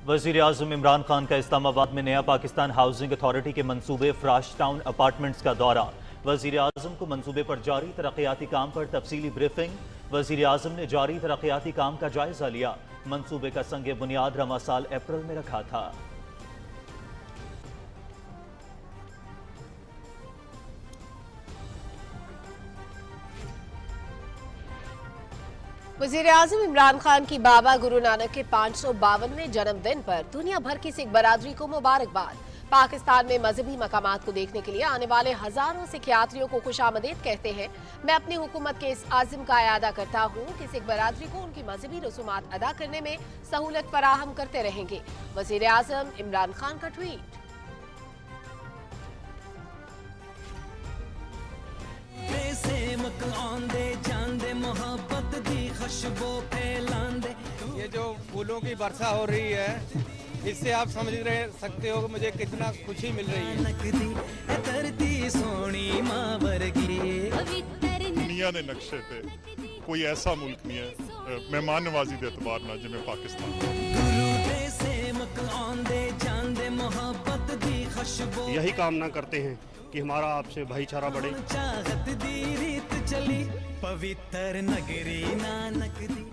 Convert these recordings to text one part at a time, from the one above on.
वज़ीर आज़म इमरान खान का इस्लामाबाद में नया पाकिस्तान हाउसिंग अथॉरिटी के मंसूबे फ्राश टाउन अपार्टमेंट्स का दौरा। वज़ीर आज़म को मंसूबे पर जारी तरक्याती काम पर तफसीली ब्रीफिंग। वज़ीर आज़म ने जारी तरक्याती काम का जायजा लिया। मंसूबे का संग बुनियाद रवा साल अप्रैल में रखा था। वज़ीर आज़म इमरान खान की बाबा गुरु नानक के 552वें जन्मदिन पर दुनिया भर की सिख बरादरी को मुबारकबाद। पाकिस्तान में मजहबी मकामात को देखने के लिए आने वाले हजारों सिख यात्रियों को खुशामदीद कहते हैं। मैं अपनी हुकूमत के इस आज़म का इयादा करता हूँ कि सिख बरादरी को उनकी मजहबी रसूमात अदा करने में सहूलत फराहम करते रहेंगे। वज़ीर आज़म इमरान खान का ट्वीट। ये जो फूलों की वर्षा हो रही है, इससे आप समझ सकते हो कि मुझे कितना खुशी मिल रही है। दुनिया के नक्शे पे कोई ऐसा मुल्क नहीं है मेहमान नवाजी के एतबार ना जिमें पाकिस्तान। यही कामना करते हैं कि हमारा आपसे भाईचारा बढ़े। पवित्र नगरी नानक दी।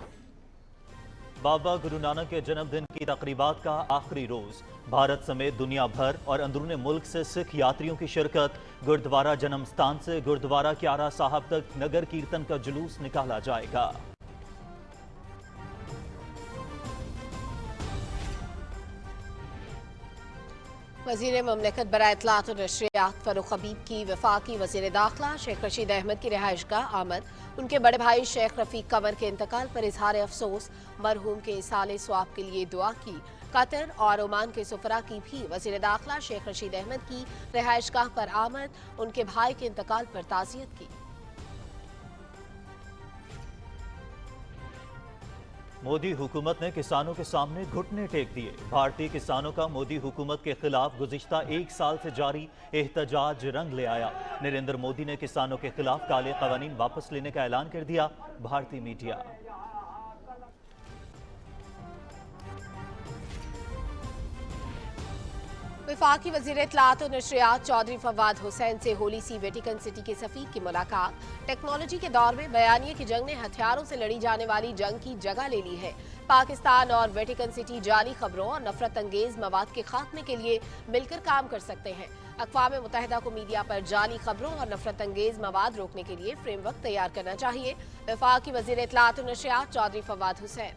बाबा गुरु नानक के जन्मदिन की तकरीबात का आखिरी रोज। भारत समेत दुनिया भर और अंदरूनी मुल्क से सिख यात्रियों की शिरकत। गुरुद्वारा जन्म स्थान से गुरुद्वारा क्यारा साहब तक नगर कीर्तन का जुलूस निकाला जाएगा। वज़ीर ममलकत बराए इत्तलात और नशरियात फरूख हबीब की वफाकी वज़ीर दाखिला शेख रशीद अहमद की रिहाइशगाह आमद। उनके बड़े भाई शेख रफीक कंवर के इंतकाल पर इजहार अफसोस। मरहूम के इसाले स्वाब के लिए दुआ की। कतर और ओमान के सुफरा की भी वज़ीर दाखिला शेख रशीद अहमद की रिहाइशगाह पर आमद। उनके भाई के इंतकाल पर ताज़ियत की। मोदी हुकूमत ने किसानों के सामने घुटने टेक दिए। भारतीय किसानों का मोदी हुकूमत के खिलाफ गुज़िश्ता एक साल से जारी एहतजाज रंग ले आया। नरेंद्र मोदी ने किसानों के खिलाफ काले कवानीन वापस लेने का ऐलान कर दिया। भारतीय मीडिया। वफाकी वज़ीर इत्तलात और नशरियात चौधरी फवाद हुसैन से होली सी वेटिकन सिटी के सफीर की मुलाकात। टेक्नोलॉजी के दौर में बयानिए की जंग ने हथियारों से लड़ी जाने वाली जंग की जगह ले ली है। पाकिस्तान और वेटिकन सिटी जाली खबरों और नफरत अंगेज मवाद के खात्मे के लिए मिलकर काम कर सकते हैं। अक़वाम मुत्तहिदा को मीडिया पर जाली खबरों और नफरत अंगेज मवाद रोकने के लिए फ्रेमवर्क तैयार करना चाहिए। वफाकी वज़ीर इत्तलात और नशरियात चौधरी फवाद हुसैन।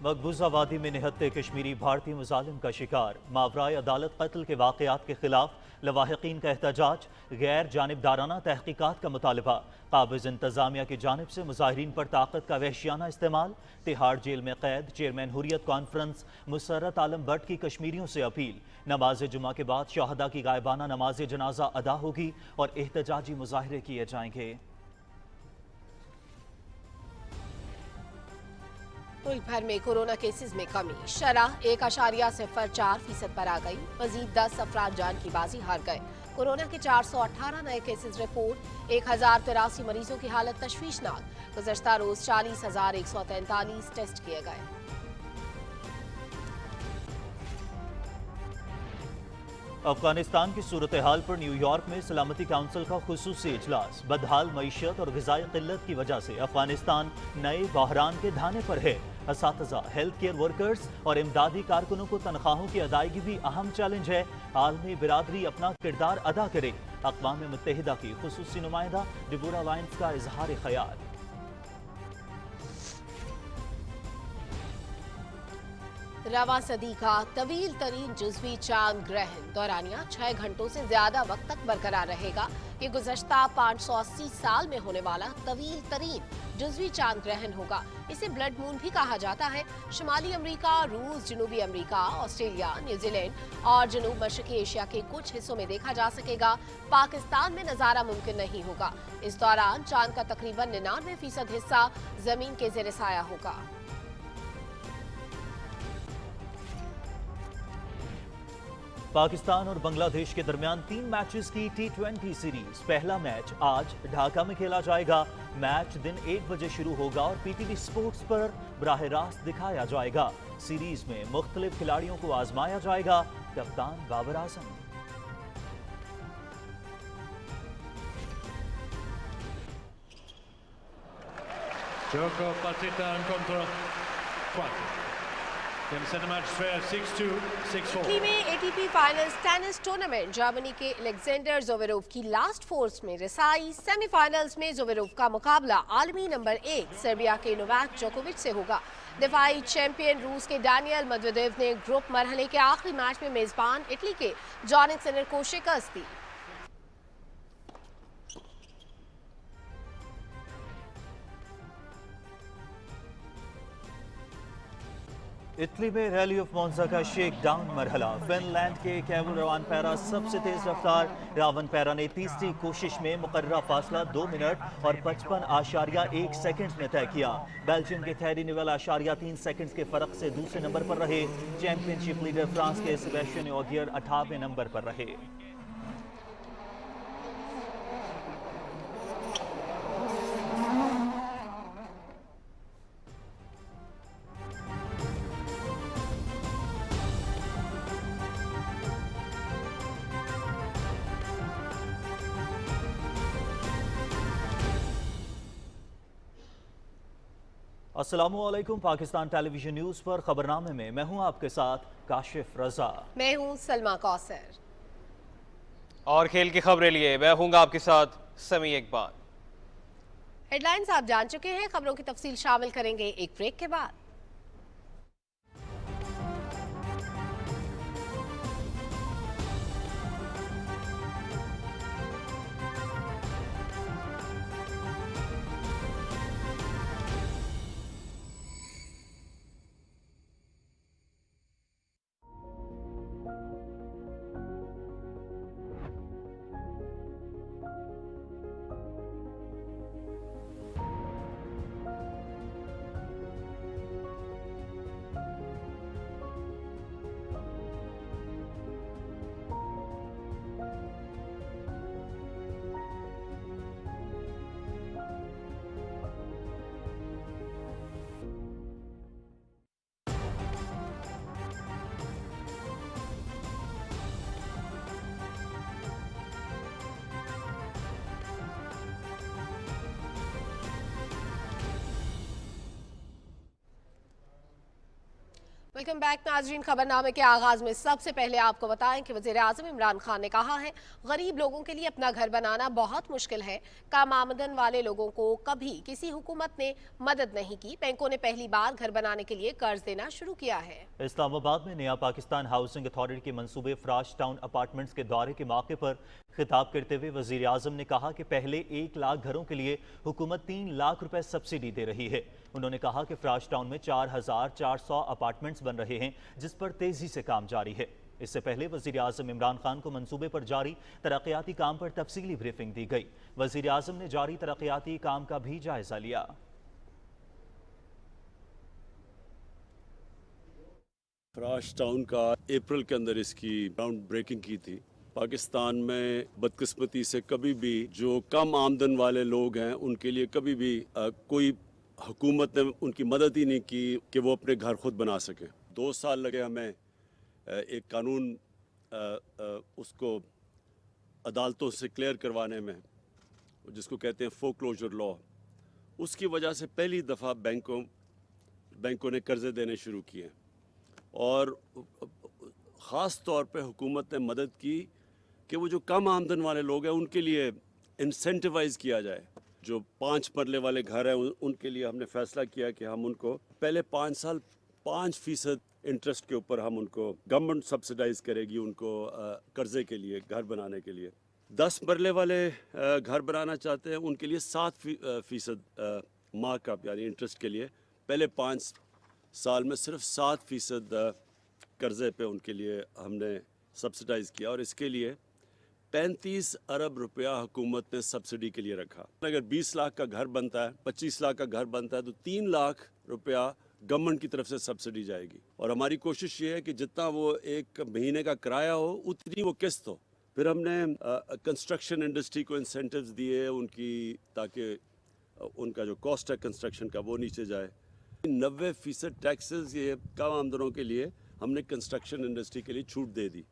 मकबूजा वादी में निहत्ते कश्मीरी भारतीय मुजालिम का शिकार। मावराए अदालत कत्ल के वाक़यात के खिलाफ लवाहिकीन का एहतजाज। गैर जानिबदाराना तहकीकात का मुतालबा। काबिज इंतजामिया की जानिब से मुजाहिरीन पर ताकत का वहशियाना इस्तेमाल। तिहाड़ जेल में कैद। चेयरमैन हुर्रियत कॉन्फ्रेंस मुसर्रत आलम भट्ट की कश्मीरियों से अपील। नमाज जुमा के बाद शहादा की गायबाना नमाज जनाजा अदा होगी और एहतजाजी मुजाहरे किए जाएंगे। मुल्क भर में कोरोना केसेस में कमी। शरह 1.04% पर आ गई। मजीद 10 अफराद जान की बाजी हार गए। कोरोना के 418 नए केसेस रिपोर्ट। 1083 मरीजों की हालत तशवीशनाक। गुज़श्ता रोज 40,143 टेस्ट किए गए। अफगानिस्तान की सूरत हाल पर न्यूयॉर्क में सलामती काउंसिल का खुसूसी इजलास। बदहाल मईशत और ग़िज़ाई क़िल्लत की वजह से अफगानिस्तान नए बहरान के धाने पर है। असातिज़ा, हेल्थ केयर वर्कर्स और इमदादी कारकुनों को तनख्वाहों की अदायगी भी अहम चैलेंज है। आलमी बिरादरी अपना किरदार अदा करे। अक़वाम मुत्तहिदा की खुसूसी नुमाइंदा डिबोरा लायंस का इजहार ख्याल। रवा सदी का तवील तरीन जुज़वी चांद ग्रहण दौरानिया 6 घंटों से ज्यादा वक्त तक बरकरार रहेगा। ये गुज़श्ता 580 साल में होने वाला तवील तरीन जुज़वी चांद ग्रहण होगा। इसे ब्लड मून भी कहा जाता है। शुमाली अमेरिका, रूस, जनूबी अमेरिका, ऑस्ट्रेलिया, न्यूजीलैंड और जनूब मशरकी एशिया के कुछ हिस्सों में देखा जा सकेगा। पाकिस्तान में नजारा मुमकिन नहीं होगा। इस दौरान चांद का तकरीबन 99% हिस्सा जमीन के ज़ेर साया होगा। पाकिस्तान और बांग्लादेश के दरमियान 3 मैचेस की T20 सीरीज। पहला मैच आज ढाका में खेला जाएगा। मैच दिन 1 बजे शुरू होगा और PTV स्पोर्ट्स पर बराह रास्त दिखाया जाएगा। सीरीज में मुख्तलिफ खिलाड़ियों को आजमाया जाएगा। कप्तान Babar Azam. Joko Patita en contra. Can send a match fair 6-2, 6-4. Italy में ATP finals tennis tournament Germany के अलेक्जेंडर जोवेरोव की लास्ट फोर्स में रसाई। सेमीफाइनल्स में जोवेरोव का मुकाबला आलमी नंबर 1 सर्बिया के नोवाक जोकोविच से होगा। दिफाई चैंपियन रूस के डैनियल मेदवेदेव ने ग्रुप मरहले के आखिरी मैच में मेजबान इटली के जॉनिक सिनर को शिकस्त दी। इटली में रैली ऑफ मोन्जा का शेक डाउन मरहला। फिनलैंड के कैवल रावनपेरा सबसे तेज रफ्तार। रावनपेरा ने तीसरी कोशिश में मुकर्ररा फासला 2 मिनट और 55.1 सेकंड में तय किया। बेल्जियम के थैरी निवेल 3 सेकंड के फर्क से दूसरे नंबर पर रहे। चैंपियनशिप लीडर फ्रांस के सेबेस्टियन ऑगियर 18वें नंबर पर रहे। अस्सलामुअलैकुम। पाकिस्तान टेलीविजन न्यूज पर खबरनामे में मैं हूं आपके साथ काशिफ रजा। मैं हूं सलमा कौसर। और खेल की खबरें लिए मैं हूंगा आपके साथ समी इकबाल। हेडलाइंस आप जान चुके हैं, खबरों की तफसील शामिल करेंगे एक ब्रेक के बाद। वेलकम बैक नाजरीन। खबरनामे के आगाज में सबसे पहले आपको बताएं कि वज़ीर आज़म इमरान खान ने कहा है गरीब लोगों के लिए अपना घर बनाना बहुत मुश्किल है। कम आमदन वाले लोगों को कभी किसी हुकूमत ने मदद नहीं की। बैंकों ने पहली बार घर बनाने के लिए कर्ज देना शुरू किया है। इस्लामाबाद में नया पाकिस्तान हाउसिंग अथॉरिटी के मंसूबे फराश टाउन अपार्टमेंट्स के दौरे के मौके पर खिताब करते हुए वज़ीर आज़म ने कहा कि पहले 1 लाख घरों के लिए हुकूमत 3 लाख रुपए सब्सिडी दे रही है। उन्होंने कहा कि फराश टाउन में 4400 अपार्टमेंट्स बन रहे हैं, जिस पर तेजी से काम जारी है। इससे पहले वज़ीर आज़म इमरान खान को मंसूबे पर जारी तरक्याती काम पर तफसीली ब्रीफिंग दी गई। वज़ीर आज़म ने जारी तरक्याती काम का भी जायजा लिया। फराश टाउन का अप्रैल के अंदर इसकी ग्राउंड ब्रेकिंग की थी। पाकिस्तान में बदकिस्मती से कभी भी जो कम आमदन वाले लोग हैं उनके लिए कभी भी कोई हुकूमत ने उनकी मदद ही नहीं की कि वो अपने घर खुद बना सकें। 2 साल लगे हमें एक कानून उसको अदालतों से क्लियर करवाने में, जिसको कहते हैं फोरक्लोजर लॉ। उसकी वजह से पहली दफ़ा बैंकों ने कर्ज़े देने शुरू किए और ख़ास तौर पे हुकूमत ने मदद की कि वो जो कम आमदन वाले लोग हैं उनके लिए इंसेंटिवाइज़ किया जाए। जो 5 मरले वाले घर हैं उनके लिए हमने फ़ैसला किया कि हम उनको पहले 5 साल 5% इंटरेस्ट के ऊपर हम उनको गवर्नमेंट सब्सिडाइज़ करेगी उनको कर्ज़े के लिए, घर बनाने के लिए। 10 मरले वाले घर बनाना चाहते हैं उनके लिए 7% मार्कअप यानी इंटरेस्ट के लिए पहले 5 साल में सिर्फ 7% कर्ज़े पे उनके लिए हमने सब्सिडाइज़ किया और इसके लिए 35 अरब रुपया हुकूमत ने सब्सिडी के लिए रखा। अगर 20 लाख का घर बनता है, 25 लाख का घर बनता है तो 3 लाख रुपया गवर्नमेंट की तरफ से सब्सिडी जाएगी। और हमारी कोशिश ये है कि जितना वो एक महीने का किराया हो उतनी वो किस्त हो। फिर हमने कंस्ट्रक्शन इंडस्ट्री को इंसेंटिव्स दिए उनकी, ताकि उनका जो कॉस्ट है कंस्ट्रक्शन का वो नीचे जाए। 90% टैक्सेस ये कम आमदनों के लिए हमने कंस्ट्रक्शन इंडस्ट्री के लिए छूट दे दी।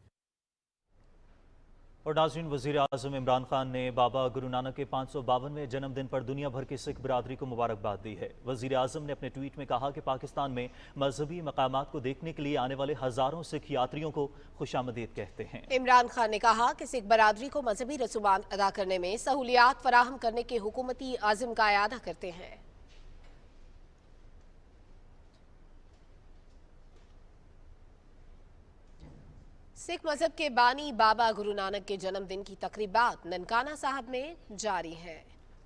और नाज़रीन, वज़ीर आज़म इमरान खान ने बाबा गुरु नानक के 552वें जन्मदिन पर दुनिया भर की सिख बिरादरी को मुबारकबाद दी है। वज़ीर आज़म ने अपने ट्वीट में कहा कि पाकिस्तान में मजहबी मकामात को देखने के लिए आने वाले हज़ारों सिख यात्रियों को खुशामदीद कहते हैं। इमरान खान ने कहा कि सिख बरादरी को मजहबी रसूमात अदा करने में सहूलियात फराहम करने के हुकूमती आज़म का इयादा करते हैं। सिख मजहब के बानी बाबा गुरु नानक के जन्मदिन की तकरीबात ननकाना साहब में जारी है।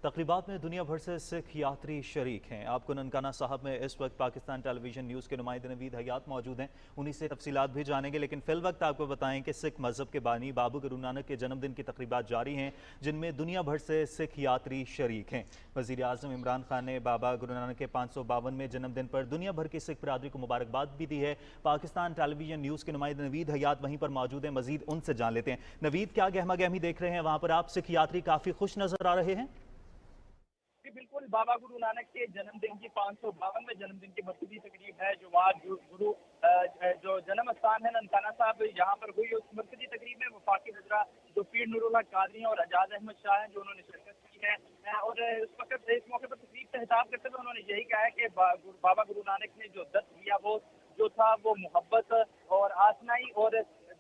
तकरीबात में दुनिया भर से सिख यात्री शरीक हैं। आपको ननकाना साहब में इस वक्त पाकिस्तान टेलीविजन न्यूज़ के नुमाइंदे नवीद हयात मौजूद हैं, उन्हीं से तफसीलात भी जानेंगे। लेकिन फिल वक्त आपको बताएं कि सिख मजहब के बानी बाबा गुरु नानक के जन्मदिन की तकरीबात जारी हैं, जिनमें दुनिया भर से सिख यात्री शरीक हैं। वज़ीर आज़म इमरान खान ने बाबा गुरु नानक के 552वें जन्मदिन पर दुनिया भर की सिख बरादरी को मुबारकबाद भी दी है। पाकिस्तान टेलीविजन न्यूज़ के नुमाइंदे नवीद हयात वहीं पर मौजूद हैं, मजीद उनसे जान लेते हैं। नवीद, क्या गहमा गहमी देख रहे हैं वहाँ पर आप? सिख यात्री काफ़ी खुश नजर आ रहे हैं। बिल्कुल, बाबा गुरु नानक के जन्मदिन की 552वें जन्मदिन की मरकजी तकरीब है जो आज गुरु जो जन्म स्थान है ननकाना साहब, यहाँ पर हुई। उस मरकजी तकरीब में वफाकी वज़रा जो पीर नूरुल्लाह कादरी हैं और एजाज अहमद शाह हैं जो उन्होंने शिरकत की है। और इस मौके पर तकरीब से खिताब करते हुए उन्होंने यही कहा है कि बाबा गुरु नानक ने जो दर्द दिया वो जो था वो मोहब्बत और आसनाई और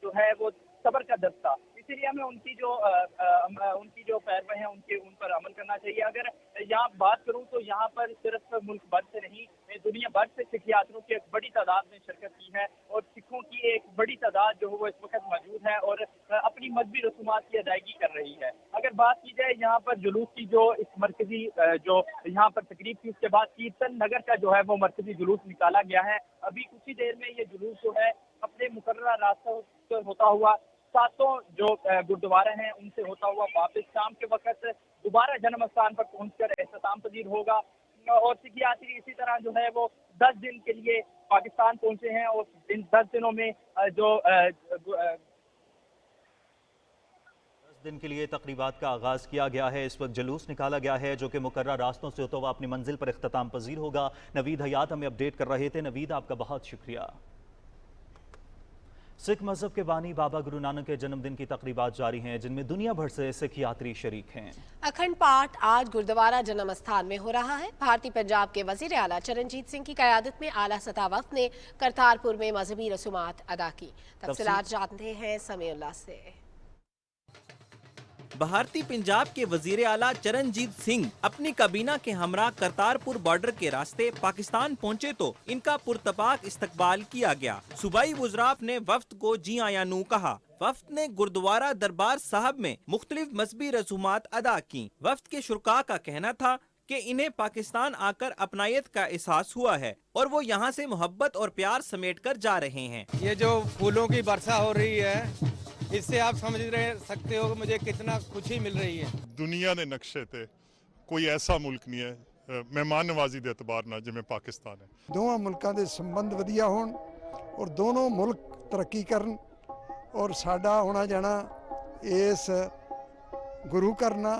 जो है वो सब्र का दर्द था। इसीलिए हमें उनकी जो पैरवे हैं उन पर अमल करना चाहिए। अगर यहाँ बात करूँ तो यहाँ पर सिर्फ मुल्क भर से नहीं, दुनिया भर से सिख यात्रियों की एक बड़ी तादाद ने शिरकत की है और सिखों की एक बड़ी तादाद जो है वो इस वक्त मौजूद है और अपनी मजहबी रसूमात की अदायगी कर रही है। अगर बात की जाए यहाँ पर जुलूस की, जो इस मरकजी जो यहाँ पर तकरीब थी उसके बाद कीर्तन नगर का जो है वो मरकजी जुलूस निकाला गया है। अभी कुछ ही देर में ये जुलूस जो है अपने मुकर्रर रास्ता से होता हुआ सातों जो गुरुद्वारे हैं उनसे होता हुआ वापस शाम के वक्त दोबारा जन्म स्थान पर पहुंचकर एहतसाम पजीर होगा। और सिख यात्री इसी तरह जो है वो 10 दिन के लिए पाकिस्तान पहुंचे हैं और इन 10 दिनों में जो 10 दिन के लिए तकरीबात का आगाज़ किया गया है। इस वक्त जुलूस निकाला गया है जो कि मुकर्रर रास्तों से होता हुआ अपनी मंजिल पर इख्तिताम पजीर होगा। नवीद हयात हमें अपडेट कर रहे थे। नवीद, आपका बहुत शुक्रिया। सिख मजहब के बानी बाबा गुरु नानक के जन्मदिन की तकरीबात जारी हैं, जिनमें दुनिया भर से सिख यात्री शरीक हैं। अखंड पाठ आज गुरुद्वारा जन्म स्थान में हो रहा है। भारतीय पंजाब के वजीर आला चरणजीत सिंह की क़यादत में आला सतह वफ़द ने करतारपुर में मजहबी रसूमात अदा की। तफसीलात जानते हैं समीउल्लाह से। भारतीय पंजाब के वजीर आला चरणजीत सिंह अपनी काबीना के हमरा करतारपुर बॉर्डर के रास्ते पाकिस्तान पहुंचे तो इनका पुरतपाक इस्तकबाल किया गया। सूबाई वज़रात ने वफ्द को जी आया नू कहा। वफ्द ने गुरुद्वारा दरबार साहब में मुख्तलिफ मजहबी रसूमात अदा की। वफ्द के शुरका का कहना था कि इन्हें पाकिस्तान आकर अपनायत का एहसास हुआ है और वो यहाँ से मोहब्बत और प्यार समेट कर जा रहे हैं। ये जो फूलों की वर्षा हो रही है इससे आप समझ सकते हो कि मुझे कितना खुशी मिल रही है। दुनिया ने नक्शे ते कोई ऐसा मुल्क नहीं है मेहमान नवाजी के एतबार नाल जिवें पाकिस्तान है। दोवां मुल्कां दे संबंध वधिया होण और दोनों मुल्क तरक्की करन और साडा होना जाना इस गुरु करना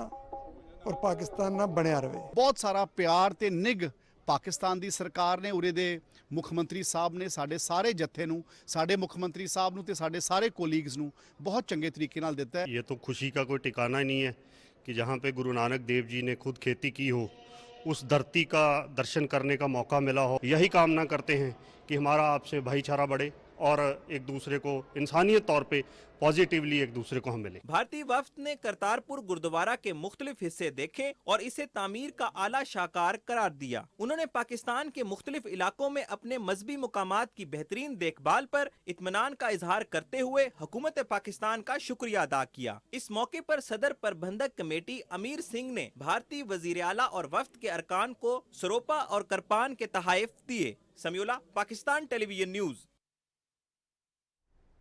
और पाकिस्तान ना बनया रहे। बहुत सारा प्यार ते निग पाकिस्तान दी सरकार ने उरे दे मुख मंत्री साहब ने साडे सारे जत्थे नूं, साडे मुख मंत्री साहब नूं ते साडे सारे कोलीग्स नूं बहुत चंगे तरीके नाल दिता है। ये तो खुशी का कोई ठिकाना ही नहीं है कि जहाँ पे गुरु नानक देव जी ने खुद खेती की हो, उस धरती का दर्शन करने का मौका मिला हो। यही कामना करते हैं कि हमारा आपसे भाईचारा बढ़े और एक दूसरे को इंसानियत तौर पे पॉजिटिवली एक दूसरे को हम मिले। भारतीय वफ्द ने करतारपुर गुरुद्वारा के मुख्तलिफ हिस्से देखे और इसे तामीर का आला शाकार करार दिया। उन्होंने पाकिस्तान के मुख्तलिफ इलाकों में अपने मजहबी मुकामात की बेहतरीन देखभाल पर इत्मीनान का इजहार करते हुए हुकूमत पाकिस्तान का शुक्रिया अदा किया। इस मौके पर सदर प्रबंधक कमेटी अमीर सिंह ने भारतीय वजीर आला और वफ्द के अरकान को सरोपा और करपान के तहाइफ दिए। Samiullah, Pakistan television news.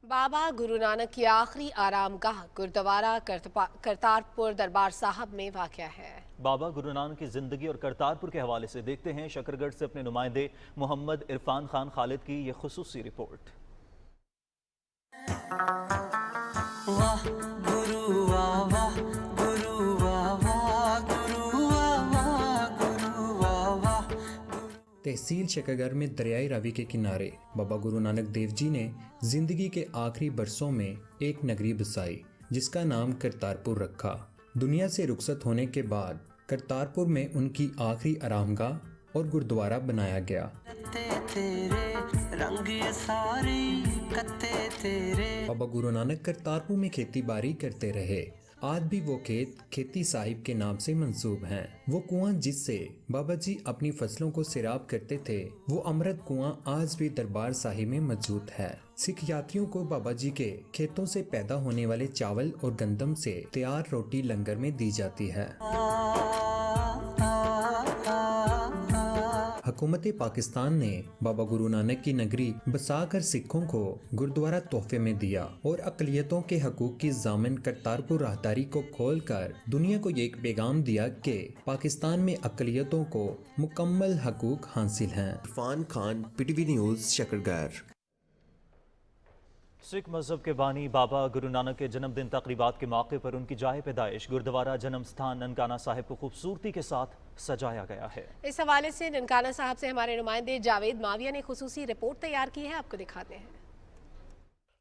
बाबा गुरु नानक की आखिरी आरामगाह गुरुद्वारा करतारपुर दरबार साहब में वाक़या है। बाबा गुरु नानक की जिंदगी और करतारपुर के हवाले से देखते हैं शकरगढ़ से अपने नुमाइंदे मोहम्मद इरफान खान खालिद की ये खुसूसी रिपोर्ट। वाह गुरु वाह वाह गुरु वाह वाह गुरु वाह वाह गुरु वाह वाह। तहसील शकरगढ़ में दरियाई रावी के किनारे बाबा गुरु नानक देव जी ने जिंदगी के आखिरी बरसों में एक नगरी बसाई जिसका नाम करतारपुर रखा। दुनिया से रुखसत होने के बाद करतारपुर में उनकी आखिरी आरामगाह और गुरुद्वारा बनाया गया। बाबा गुरु नानक करतारपुर में खेती बाड़ी करते रहे। आज भी वो खेत खेती साहिब के नाम से मंसूब हैं। वो कुआं जिससे बाबा जी अपनी फसलों को सैराब करते थे, वो अमृत कुआं आज भी दरबार साहिब में मौजूद है। सिख यात्रियों को बाबा जी के खेतों से पैदा होने वाले चावल और गंदम से तैयार रोटी लंगर में दी जाती है। हुकूमत पाकिस्तान ने बाबा गुरु नानक की नगरी बसाकर सिखों को गुरुद्वारा तोहफे में दिया और अक़लियतों के हकूक़ की ज़ामिन करतारपुर राहदारी को खोलकर दुनिया को ये एक पैगाम दिया कि पाकिस्तान में अक़लियतों को मुकम्मल हकूक़ हासिल हैं। Irfan Khan, PTV news, Shakargarh. सिख मजहब के बानी बाबा गुरु नानक के जन्मदिन तकरीबात के मौके पर उनकी जाए पैदाइश गुरुद्वारा जन्म स्थान ननकाना साहिब को खूबसूरती के साथ सजाया गया है। इस हवाले से ननकाना साहिब से हमारे नुमाइंदे जावेद माविया ने खुसूसी रिपोर्ट तैयार की है, आपको दिखाते हैं।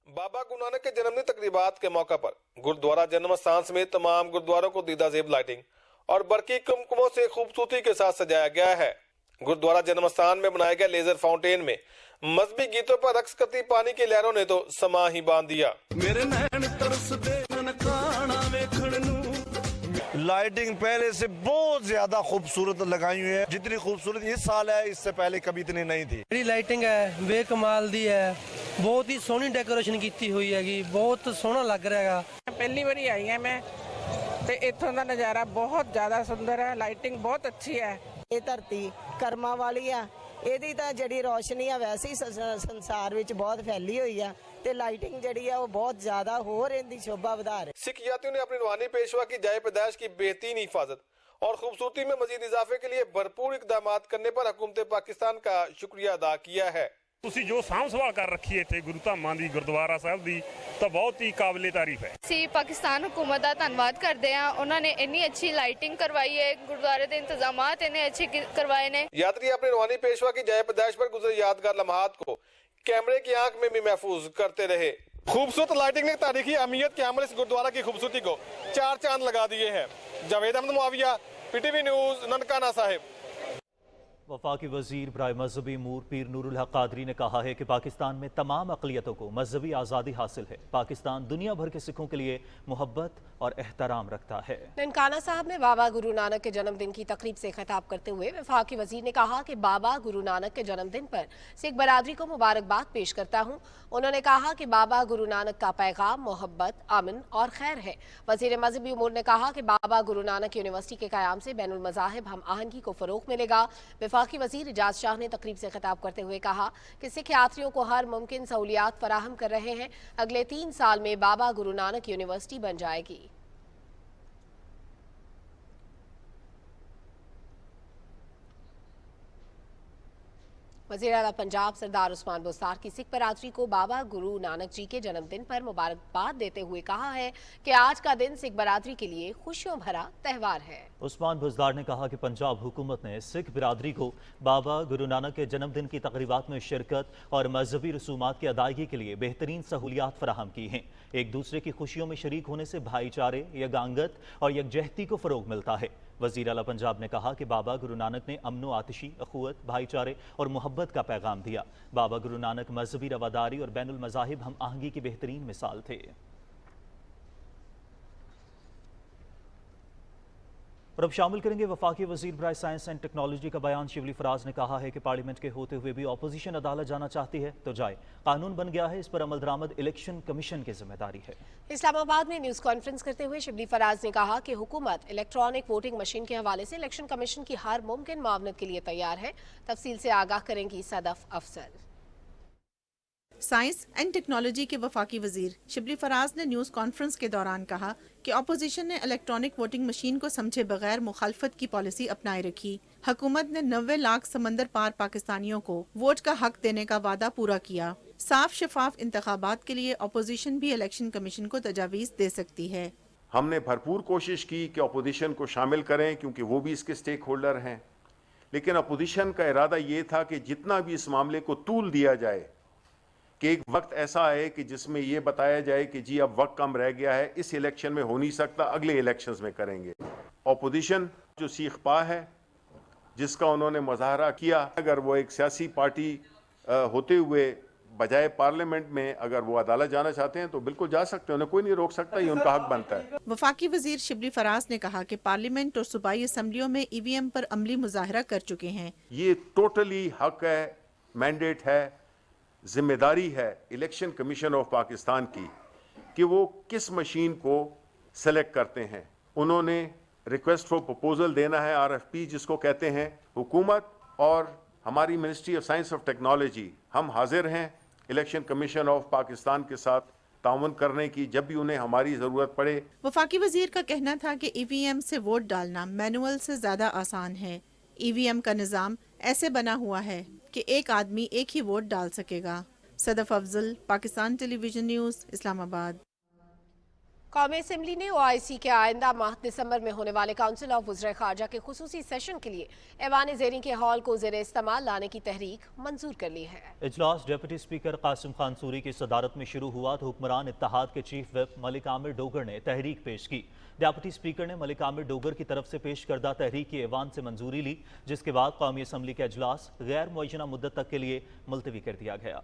बाबा गुरु नानक के जन्मदिन तकरीबात के मौका पर गुरुद्वारा जन्म स्थान समेत तमाम गुरुद्वारों को दीदा जेब लाइटिंग और बरकी कुमकुमों से खूबसूरती के साथ सजाया गया है। गुरुद्वारा जन्म स्थान में बनाए गए लेजर फाउंटेन में मजहबी गीतों पर रक्स करती पानी की लहरों ने तो समा ही बांध दिया। मेरे नैन तरसदे ननकाना वेखण नू। लाइटिंग पहले से बहुत ज्यादा खूबसूरत लगाई हुई है। जितनी खूबसूरत इस साल है इससे पहले कभी इतनी नहीं थी। मेरी लाइटिंग है बेकमाल दी है, बहुत ही सोहनी डेकोरेशन की हुई है, बहुत सोहना लग रहा है। पहली बारी आई है मैं ते इत्थों दा नज़ारा बहुत ज्यादा सुंदर है, लाइटिंग बहुत अच्छी है। ये धरती कर्मा वाली है, ਇਹਦੀ ਤਾਂ ਜਿਹੜੀ ਰੋਸ਼ਨੀ ਆ ਵੈਸੇ ਹੀ ਸੰਸਾਰ ਵਿੱਚ ਬਹੁਤ ਫੈਲੀ ਹੋਈ ਆ ਤੇ ਲਾਈਟਿੰਗ ਜਿਹੜੀ ਆ ਉਹ ਬਹੁਤ ਜ਼ਿਆਦਾ ਹੋਰ ਇਹਦੀ ਸ਼ੋਭਾ ਵਧਾ ਰਹੀ। सिख यात्रियों ने अपनी रूहानी पेशवा की जाए पैदाइश की बेहतरीन हिफाजत और खूबसूरती में मजीद इजाफे के लिए भरपूर इकदाम करने पर हुकूमत पाकिस्तान का शुक्रिया अदा किया है। ਤੁਸੀਂ ਜੋ ਸਾਂਭ ਸੰਭਾਲ ਕਰ ਰੱਖੀ ਹੈ ਇੱਥੇ ਗੁਰੂ ਧਾਮਾਂ ਦੀ ਗੁਰਦੁਆਰਾ ਸਾਹਿਬ ਦੀ ਤਾਂ ਬਹੁਤ ਹੀ ਕਾਬਲੇ ਤਾਰੀਫ ਹੈ। ਅਸੀਂ ਪਾਕਿਸਤਾਨ ਹੁਕੂਮਤ ਦਾ ਧੰਨਵਾਦ ਕਰਦੇ ਹਾਂ, ਉਹਨਾਂ ਨੇ ਇੰਨੀ ਅੱਛੀ ਲਾਈਟਿੰਗ ਕਰਵਾਈ ਹੈ, ਗੁਰਦੁਆਰੇ ਦੇ ਇੰਤਜ਼ਾਮਾਤ ਇੰਨੇ अच्छे करवाए ने। यात्री अपने रूहानी पेशवा की जाए पैदाइश पर गुजरे यादगार लम्हात को कैमरे की आंख में भी महफूज करते रहे। खूबसूरत लाइटिंग ने तारीखी अहमियत के अमल इस गुरुद्वारा की खूबसूरती को चार चांद लगा दिए हैं। Javed Ahmed Muawiya, PTV news, Nankana Sahib. वफाकी वजीर बराए मजहबी अमूर पीर नूरुल हक कादरी ने कहा है कि पाकिस्तान में तमाम अक़लियतों को मजहबी आज़ादी हासिल है। पाकिस्तान दुनिया भर के सिखों के लिए मोहब्बत और एहतराम रखता है। ननकाना साहब में बाबा गुरु नानक के जन्मदिन की तकरीब से खिताब करते हुए वफाकी वजीर ने कहा कि बाबा गुरु नानक के जन्मदिन पर सिख बरादरी को मुबारकबाद पेश करता हूँ। उन्होंने कहा कि बाबा गुरु नानक का पैगाम मोहब्बत, अमन और खैर है। वजीर मजहबी उमूर ने कहा कि बाबा गुरु नानक यूनिवर्सिटी के क़याम से बैनुल मज़ाहिब हम आहंगी को फ़रोग़ मिलेगा। वफाकी वजीर इजाज़ शाह ने तकरीब से खिताब करते हुए कहा कि सिख यात्रियों को हर मुमकिन सहूलियात फराहम कर रहे हैं। अगले 3 साल में बाबा गुरु नानक यूनिवर्सिटी बन जाएगी। वज़ीर आला पंजाब सरदार उस्मान बुस्तार की सिख बरादरी को बाबा गुरु नानक जी के जन्मदिन पर मुबारकबाद देते हुए कहा है कि आज का दिन सिख बरादरी के लिए खुशियों भरा त्यौहार है। उस्मान बुज़दार ने कहा कि पंजाब हुकूमत ने सिख बिरादरी को बाबा गुरु नानक के जन्मदिन की तकरीबात में शिरकत और मजहबी रसूमात की अदायगी के लिए बेहतरीन सहूलियात फराहम की हैं। एक दूसरे की खुशियों में शरीक होने से भाईचारे, यगांगत और यकजहती को फ़रोग़ मिलता है। वज़ीर आला पंजाब ने कहा कि बाबा गुरु नानक ने अमन व आतिशी, अखुवत, भाईचारे और मोहब्बत का पैगाम दिया। बाबा गुरु नानक मजहबी रवादारी और बैनुल मज़ाहिब हम आहंगी की बेहतरीन मिसाल थे। और अब शामिल करेंगे वफाकी वजीर बराए साइंस एंड टेक्नोलॉजी का बयान। शिवली फराज ने कहा है कि पार्लियामेंट के होते हुए भी अपोजिशन अदालत जाना चाहती है तो जाए, कानून बन गया है, इस पर अमल दरामद इलेक्शन कमीशन की जिम्मेदारी है। इस्लामाबाद में न्यूज़ कॉन्फ्रेंस करते हुए शिवली फराज ने कहा कि हुकूमत इलेक्ट्रॉनिक वोटिंग मशीन के हवाले से इलेक्शन कमीशन की हर मुमकिन मावनत के लिए तैयार है। तफसील से आगाह करेंगी सदफ अफसर। साइंस एंड टेक्नोलॉजी के वफाकी वजीर शिबली फराज ने न्यूज़ कॉन्फ्रेंस के दौरान कहा कि अपोजिशन ने इलेक्ट्रॉनिक वोटिंग मशीन को समझे बगैर मुखालफत की पॉलिसी अपनाए रखी। हुकूमत ने 90 लाख समंदर पार पाकिस्तानियों को वोट का हक देने का वादा पूरा किया। साफ शफाफ इंतखाबात के लिए अपोजिशन भी इलेक्शन कमीशन को तजावीज़ दे सकती है। हमने भरपूर कोशिश की कि अपोजिशन को शामिल करें क्योंकि वो भी इसके स्टेक होल्डर हैं, लेकिन अपोजिशन का इरादा ये था कि जितना भी इस मामले को तूल दिया जाए कि एक वक्त ऐसा आए कि जिसमें ये बताया जाए कि जी अब वक्त कम रह गया है, इस इलेक्शन में हो नहीं सकता, अगले इलेक्शंस में करेंगे। अपोजिशन जो सीख पा है, जिसका उन्होंने मुजाहरा किया, अगर वो एक सियासी पार्टी होते हुए बजाय पार्लियामेंट में अगर वो अदालत जाना चाहते हैं तो बिल्कुल जा सकते हैं, उन्हें कोई नहीं रोक सकता, ये उनका हक बनता है। वफाकी वजीर शिबली फराज ने कहा कि पार्लियामेंट और सूबाई असम्बलियों में EVM पर अमली मुजाहरा कर चुके हैं। ये टोटली हक है, मैंडेट है, जिम्मेदारी है इलेक्शन कमीशन ऑफ पाकिस्तान की कि वो किस मशीन को सेलेक्ट करते हैं। उन्होंने रिक्वेस्ट फॉर प्रपोजल देना है, RFP जिसको कहते हैं। हुकूमत और हमारी ministry of science of technology हम हाजिर हैं इलेक्शन कमीशन ऑफ पाकिस्तान के साथ ताउन करने की जब भी उन्हें हमारी ज़रूरत पड़े। वफाकी वजीर का कहना था कि EVM से वोट डालना मैनुअल से ज़्यादा आसान है। EVM का निज़ाम ऐसे बना हुआ है कि एक आदमी एक ही वोट डाल सकेगा। Sadaf Afzal, Pakistan television news, Islamabad. कौमी असम्बली ने OIC के आइंदा माह दिसंबर में होने वाले काउंसिल ऑफ वज़ीर ख़ारजा के खुसूसी सेशन के लिए ऐवान ज़ेरी के हॉल को ज़ेर इस्तेमाल लाने की तहरीक मंजूर कर ली है। इजलास डिप्टी स्पीकर कासिम खान सूरी की सदारत में शुरू हुआ तो हुक्मरान इत्तेहाद के चीफ विप मलिक आमिर डोगर ने तहरीक पेश की। डिप्टी स्पीकर ने मलिक आमिर डोगर की तरफ से पेश करदा तहरीक की ऐवान से मंजूरी ली, जिसके बाद कौमी असम्बली का इजलास गैर मुअय्यना मुद्दत तक के लिए मुलतवी कर दिया गया।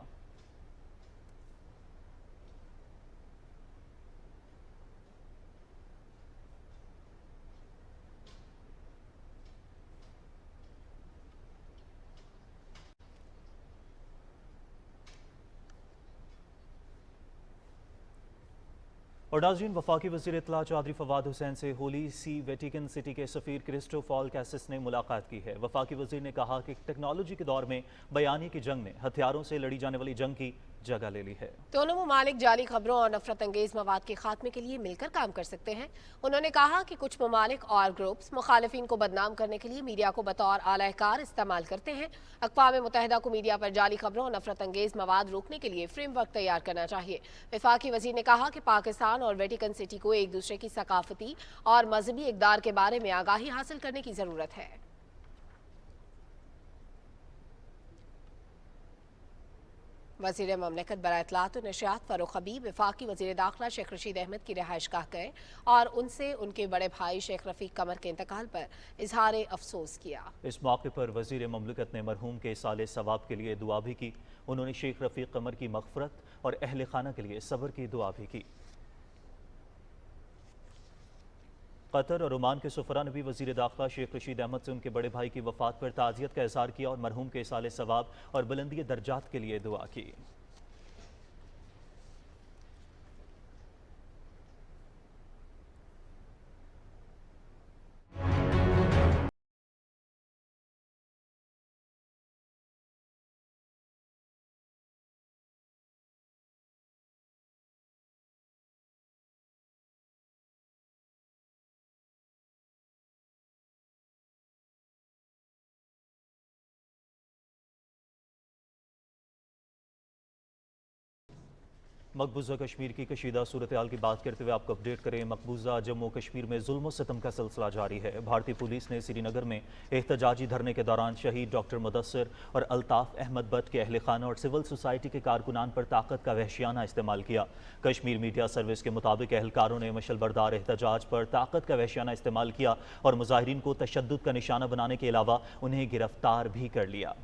और नाज़रीन, वफाकी वज़ीर इत्तला चौधरी फवाद हुसैन से होली सी वेटिकन सिटी के सफ़ीर क्रिस्टोफॉल कैसिस ने मुलाकात की है। वफाकी वज़ीर ने कहा कि टेक्नोलॉजी के दौर में बयानी की जंग ने हथियारों से लड़ी जाने वाली जंग की जगह ले ली है। दोनों ममालिक जाली खबरों और नफरत अंगेज मवाद के खात्मे के लिए मिलकर काम कर सकते हैं। उन्होंने कहा कि कुछ ममालिक और ग्रुप्स मुखालिफिन को बदनाम करने के लिए मीडिया को बतौर आलाकार इस्तेमाल करते हैं। अक़वाम मुत्तहिदा को मीडिया पर जाली खबरों और नफरत अंगेज मवाद रोकने के लिए फ्रेमवर्क तैयार करना चाहिए। वफाकी वज़ीर ने कहा कि पाकिस्तान और वेटिकन सिटी को एक दूसरे की सकाफती और मजहबी इक़दार के बारे में आगाही हासिल करने की ज़रूरत है। वज़ीर ममलकत बराए इत्तलात और नशरियात फ़ारूक हबीब वफाकी वज़ीर दाखिला शेख रशीद अहमद की रिहाइश गाह गए और उनसे उनके बड़े भाई शेख रफ़ीक कमर के इंतकाल पर इजहार अफसोस किया। इस मौके पर वज़ीर ममलकत ने मरहूम के साले सवाब के लिए दुआ भी की। उन्होंने शेख रफ़ीक कमर की मग़फ़रत और अहल खाना के लिए सब्र की दुआ भी की। कतर और ओमान के सुफरा ने भी वज़ीर दाखिला शेख रशीद अहमद से उनके बड़े भाई की वफ़ात पर ताज़ियत का इज़हार किया और मरहूम के साले सवाब और बुलंदी दर्जात के लिए दुआ की। मकबूजा कश्मीर की कशीदा सूरत हाल की बात करते हुए आपको अपडेट करें। मकबूजा जम्मू कश्मीर में जुल्म सितम का सिलसिला जारी है। भारतीय पुलिस ने श्रीनगर में एहतजाजी धरने के दौरान शहीद डॉक्टर मुदस्सिर और अल्ताफ़ अहमद भट्ट के अहल खाना और सिविल सोसाइटी के कारकुनान पर ताकत का वहशियाना इस्तेमाल किया। कश्मीर मीडिया सर्विस के मुताबिक एहलकारों ने मशल बरदार एहतजाज पर ताकत का वहशियाना इस्तेमाल किया और मुजाहिरीन को तशद्दुद का निशाना बनाने के अलावा उन्हें गिरफ्तार भी कर लिया।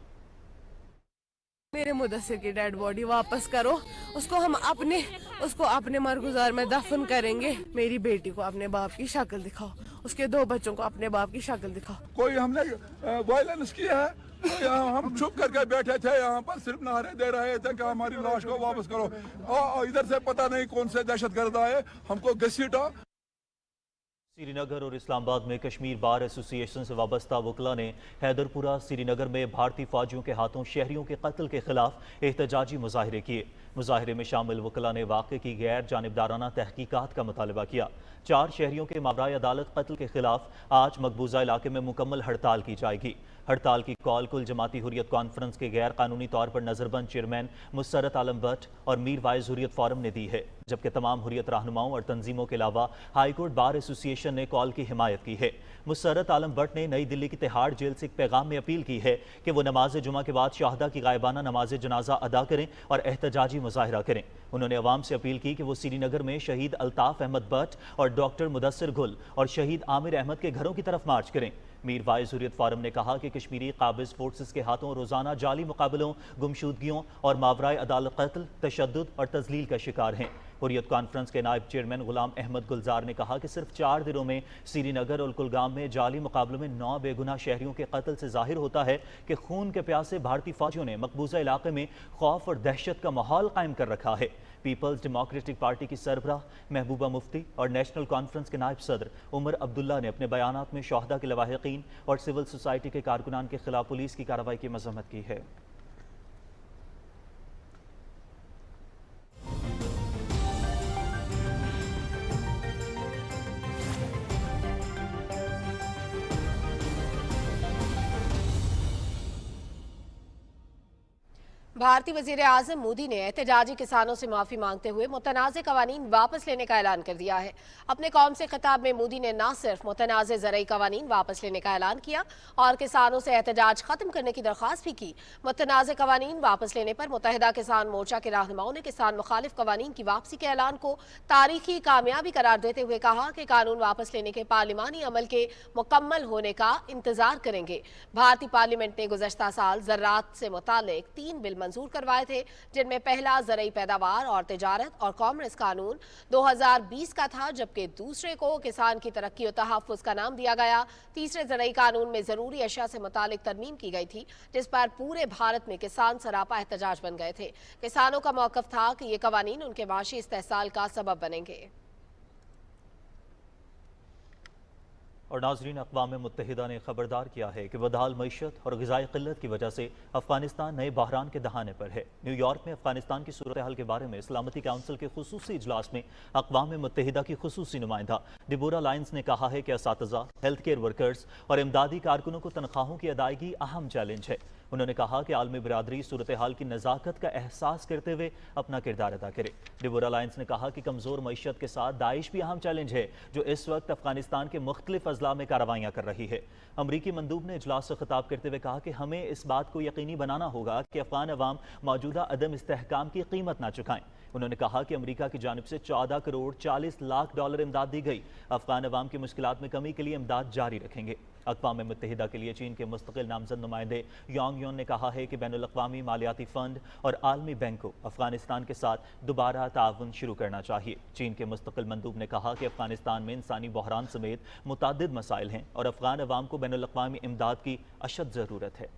मेरे मुदस्सिर की डेड बॉडी वापस करो, उसको अपने मरगुजार में दफन करेंगे। मेरी बेटी को अपने बाप की शक्ल दिखाओ, उसके 2 बच्चों को अपने बाप की शक्ल दिखाओ। कोई हमने वायलेंस किया है? हम चुप करके बैठे थे, यहाँ पर सिर्फ नारे दे रहे थे कि हमारी लाश को वापस करो। और इधर से पता नहीं कौन से दहशतगर्द आए, हमको घसीटा। श्रीनगर और इस्लामाबाद में कश्मीर बार एसोसिएशन से वाबस्ता वकला ने हैदरपुरा श्रीनगर में भारतीय फौजियों के हाथों शहरियों के कत्ल के खिलाफ एहतजाजी मुजाहरे किए। मुजाहरे में शामिल वकला ने वाक़े की गैर जानिबदाराना तहकीकात का मुतालबा किया। 4 शहरियों के माबराए अदालत कत्ल के खिलाफ आज मकबूजा इलाके में मुकम्मल हड़ताल की जाएगी। हड़ताल की कॉल कुल जमाती हुर्रियत कॉन्फ्रेंस के गैर कानूनी तौर पर नजरबंद चेयरमैन मुसरत आलम भट्ट और मीर वाइज हुर्रियत फोरम ने दी है, जबकि तमाम हुर्रियत रहनुमाओं और तंजीमों के अलावा हाईकोर्ट बार एसोसिएशन ने कॉल की हिमायत की है। मुसरत आलम भट्ट ने नई दिल्ली की तिहाड़ जेल से एक पैगाम में अपील की है कि वो नमाज जुमा के बाद शहादा की गायबाना नमाज जनाजा अदा करें और एहतजाजी मुजाहरा करें। उन्होंने अवाम से अपील की कि वो श्रीनगर में शहीद अल्ताफ अहमद भट्ट और डॉक्टर मुदस्सिर गुल और शहीद आमिर अहमद के घरों की तरफ मार्च करें। मीर वाइज हुर्रियत फोरम ने कहा कि कश्मीरी काबिज फोर्सेस के हाथों रोजाना जाली मुकाबलों, गुमशुदगियों और मावराए अदालत कत्ल, तशद्दुद और तजलील का शिकार हैं। हुर्रियत कॉन्फ्रेंस के नायब चेयरमैन गुलाम अहमद गुलजार ने कहा कि सिर्फ 4 दिनों में श्रीनगर और कुलगाम में जाली मुकाबलों में 9 बेगुनाह शहरियों के कत्ल से जाहिर होता है कि खून के प्यासे भारतीय फौजियों ने मकबूजा इलाके में खौफ और दहशत का माहौल कायम कर रखा है। पीपल्स डेमोक्रेटिक पार्टी की सरबराह महबूबा मुफ्ती और नेशनल कॉन्फ्रेंस के नायब सदर उमर अब्दुल्ला ने अपने बयानात में शहदा के लवाहिकीन और सिविल सोसाइटी के कारकुनान के खिलाफ पुलिस की कार्रवाई की मजम्मत की है। भारतीय वजीर आजम मोदी ने एहतजाजी किसानों से माफी मांगते हुए मुतनाज़ कवानीन वापस लेने का ऐलान कर दिया है। अपने कौम से खिताब में मोदी ने न सिर्फ मुतनाज़ ज़रई कवानीन वापस लेने का ऐलान किया और किसानों से एहतजाज खत्म करने की दरख्वास्त भी की। मुतनाज़ कवानीन वापस लेने पर मुत्तहिदा किसान मोर्चा के रहनुमाओं ने किसान मुखालिफ कवानीन की वापसी के ऐलान को तारीखी कामयाबी करार देते हुए कहा कि कानून वापस लेने के पार्लिमानी अमल के मुकम्मल होने का इंतजार करेंगे। भारतीय पार्लियामेंट ने गुज़श्ता साल ज़राअत से मुतालिक 3 बिल मंजूर करवाए थे, जिनमें पहला ज़रई पैदावार और तिजारत और कॉमर्स कानून 2020 का था, जबकि दूसरे को किसान की तरक्की और तहफ़्फ़ुज़ का नाम दिया गया। तीसरे ज़रई कानून में ज़रूरी अशिया से मुतालिक तरमीम की गई थी, जिस पर पूरे भारत में किसान सरापा एहतजाज बन गए थे। किसानों का मौक़िफ़ था कि ये कवानीन उनके माशी इस्तेहसाल का सबब बनेंगे। और नाजरीन, अक़वाम मुत्तहिदा ने खबरदार किया है कि बदहाल मईशत और ग़िज़ाई क़िल्लत की वजह से अफ़गानिस्तान नए बहरान के दहाने पर है। न्यूयॉर्क में अफ़गानिस्तान की सूरत हाल के बारे में सलामती काउंसिल के खुसूसी इजलास में अक़वाम मुत्तहिदा की खुसूसी नुमाइंदा डिबोरा लाइन्स ने कहा है कि असातिज़ा, हेल्थ केयर वर्कर्स और इमदादी कारकुनों को तनख्वाहों की अदायगी अहम चैलेंज है। उन्होंने कहा कि आलमी बिरादरी सूरत हाल की नज़ाकत का एहसास करते हुए अपना किरदार अदा करे। डिबोरा लाइन्स ने कहा कि कमज़ोर मईशत के साथ दाइश भी अहम चैलेंज है, जो इस वक्त अफगानिस्तान के मुख्तलिफ अजला में कार्रवाइयाँ कर रही है। अमरीकी मंदूब ने इजलास से खिताब करते हुए कहा कि हमें इस बात को यकीनी बनाना होगा कि अफगान अवाम मौजूदा अदम इस्तेहकाम की कीमत ना चुकाएं। उन्होंने कहा कि अमेरिका की जानिब से 14 करोड़ 40 लाख डॉलर इमदाद दी गई। अफगान अवाम की मुश्किलात में कमी के लिए इमदाद जारी रखेंगे। अक़वाम मुत्तहिदा के लिए चीन के मुस्तकिल नामज़द नुमाइंदे यांग योन ने कहा है कि बैनुल-अक़वामी मालियाती फ़ंड और आलमी बैंक को अफ़गानिस्तान के साथ दोबारा ताउन शुरू करना चाहिए। चीन के मुस्तकिल मंदूब ने कहा कि अफ़गानिस्तान में इंसानी बहरान समेत मुतादिद मसाइल हैं और अफ़गान अवाम को बैनुल-अक़वामी इमदाद की अशद ज़रूरत है।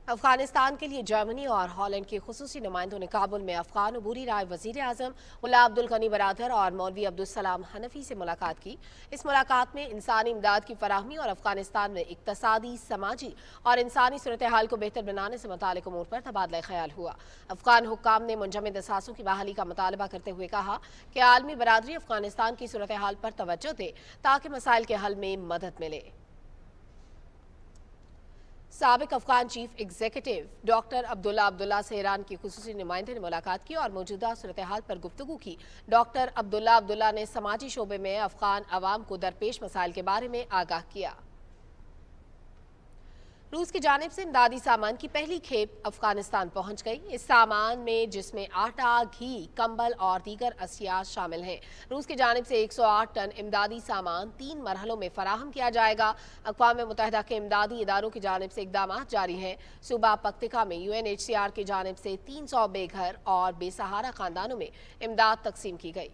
अफगानिस्तान के लिए जर्मनी और हॉलैंड के खुसूसी नुमाइंदों ने काबुल में अफगान अबूरी राय वजीर आजम मुल्ला अब्दुल गनी बरादर और मौलवी अब्दुल सलाम हनफी से मुलाकात की। इस मुलाकात में इंसानी इमदाद की फराहमी और अफगानिस्तान में इक्तसादी, समाजी और इंसानी सूरत हाल को बेहतर बनाने से मुतालिक उमूर पर तबादला ख्याल हुआ। अफगान हुक्काम ने मुंजमद असासों की बहाली का मुतालबा करते हुए कहा कि आलमी बरादरी अफगानिस्तान की सूरत हाल पर तवज्जो दे ताकि मसाइल के हल में मदद मिले। साबिक Afghan chief executive doctor Abdullah Abdullah से ईरान की खुसूसी नुमाइंदे ने मुलाकात की और मौजूदा सूरत हाल पर गुफ्तगू की। डॉक्टर अब्दुल्ला अब्दुल्ला ने समाजी शोबे में अफगान अवाम को दरपेश मसाइल के बारे में आगाह किया। रूस की जानिब से इमदादी सामान की पहली खेप अफगानिस्तान पहुंच गई। इस सामान में जिसमें आटा, घी, कंबल और दीगर अशिया शामिल हैं। रूस की जानिब से 108 टन इमदादी सामान 3 मरहलों में फराहम किया जाएगा। अक़वाम मुत्तहिदा के इमदादी इदारों की जानिब से इक़दाम जारी हैं। सूबा पक्तिका में UNHCR की जानिब से 300 बेघर और बेसहारा खानदानों में इमदाद तकसीम की गई।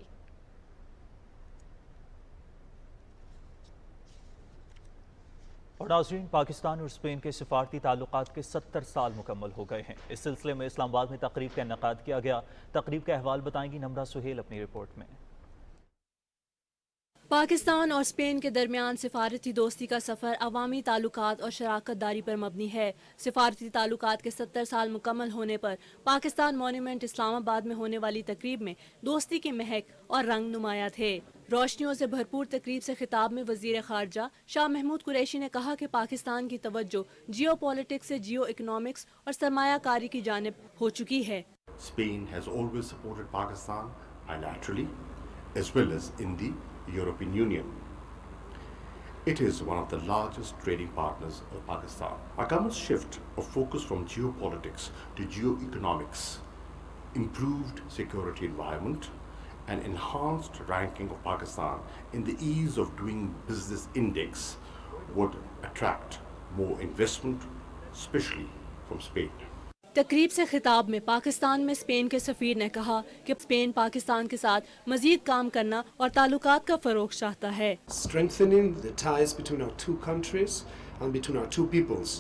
اور ناظرین، پاکستان اور اسپین کے سفارتی تعلقات کے 70 سال مکمل ہو گئے ہیں۔ اس سلسلے میں اسلام آباد میں تقریب کا انعقاد کیا گیا۔ تقریب کا احوال بتائیں گی نمرہ سہیل اپنی رپورٹ میں۔ پاکستان اور اسپین کے درمیان سفارتی دوستی کا سفر عوامی تعلقات اور شراکت داری پر مبنی ہے۔ سفارتی تعلقات کے 70 سال مکمل ہونے پر پاکستان مونومنٹ اسلام آباد میں ہونے والی تقریب میں دوستی کے مہک اور رنگ نمایاں تھے۔ روشنیوں سے بھرپور تقریب سے خطاب میں وزیر خارجہ شاہ محمود قریشی نے کہا کہ پاکستان کی توجہ جیو پولیٹکس سے جیو اکنامکس اور سرمایہ کاری کی جانب ہو چکی ہے۔ Spain has always supported Pakistan bilaterally as well as in the European Union. It is one of the largest trading partners of Pakistan. Pakistan's shift of focus from geopolitics to geoeconomics, improved security environment, and enhanced ranking of Pakistan in the ease of doing business index would attract more investment, especially from Spain. تقریب سے خطاب میں پاکستان میں Spain کے سفیر نے کہا کہ اسپین پاکستان کے ساتھ مزید کام کرنا اور تعلقات کا فروغ چاہتا ہے۔ Strengthening the ties between our two countries and between our two peoples,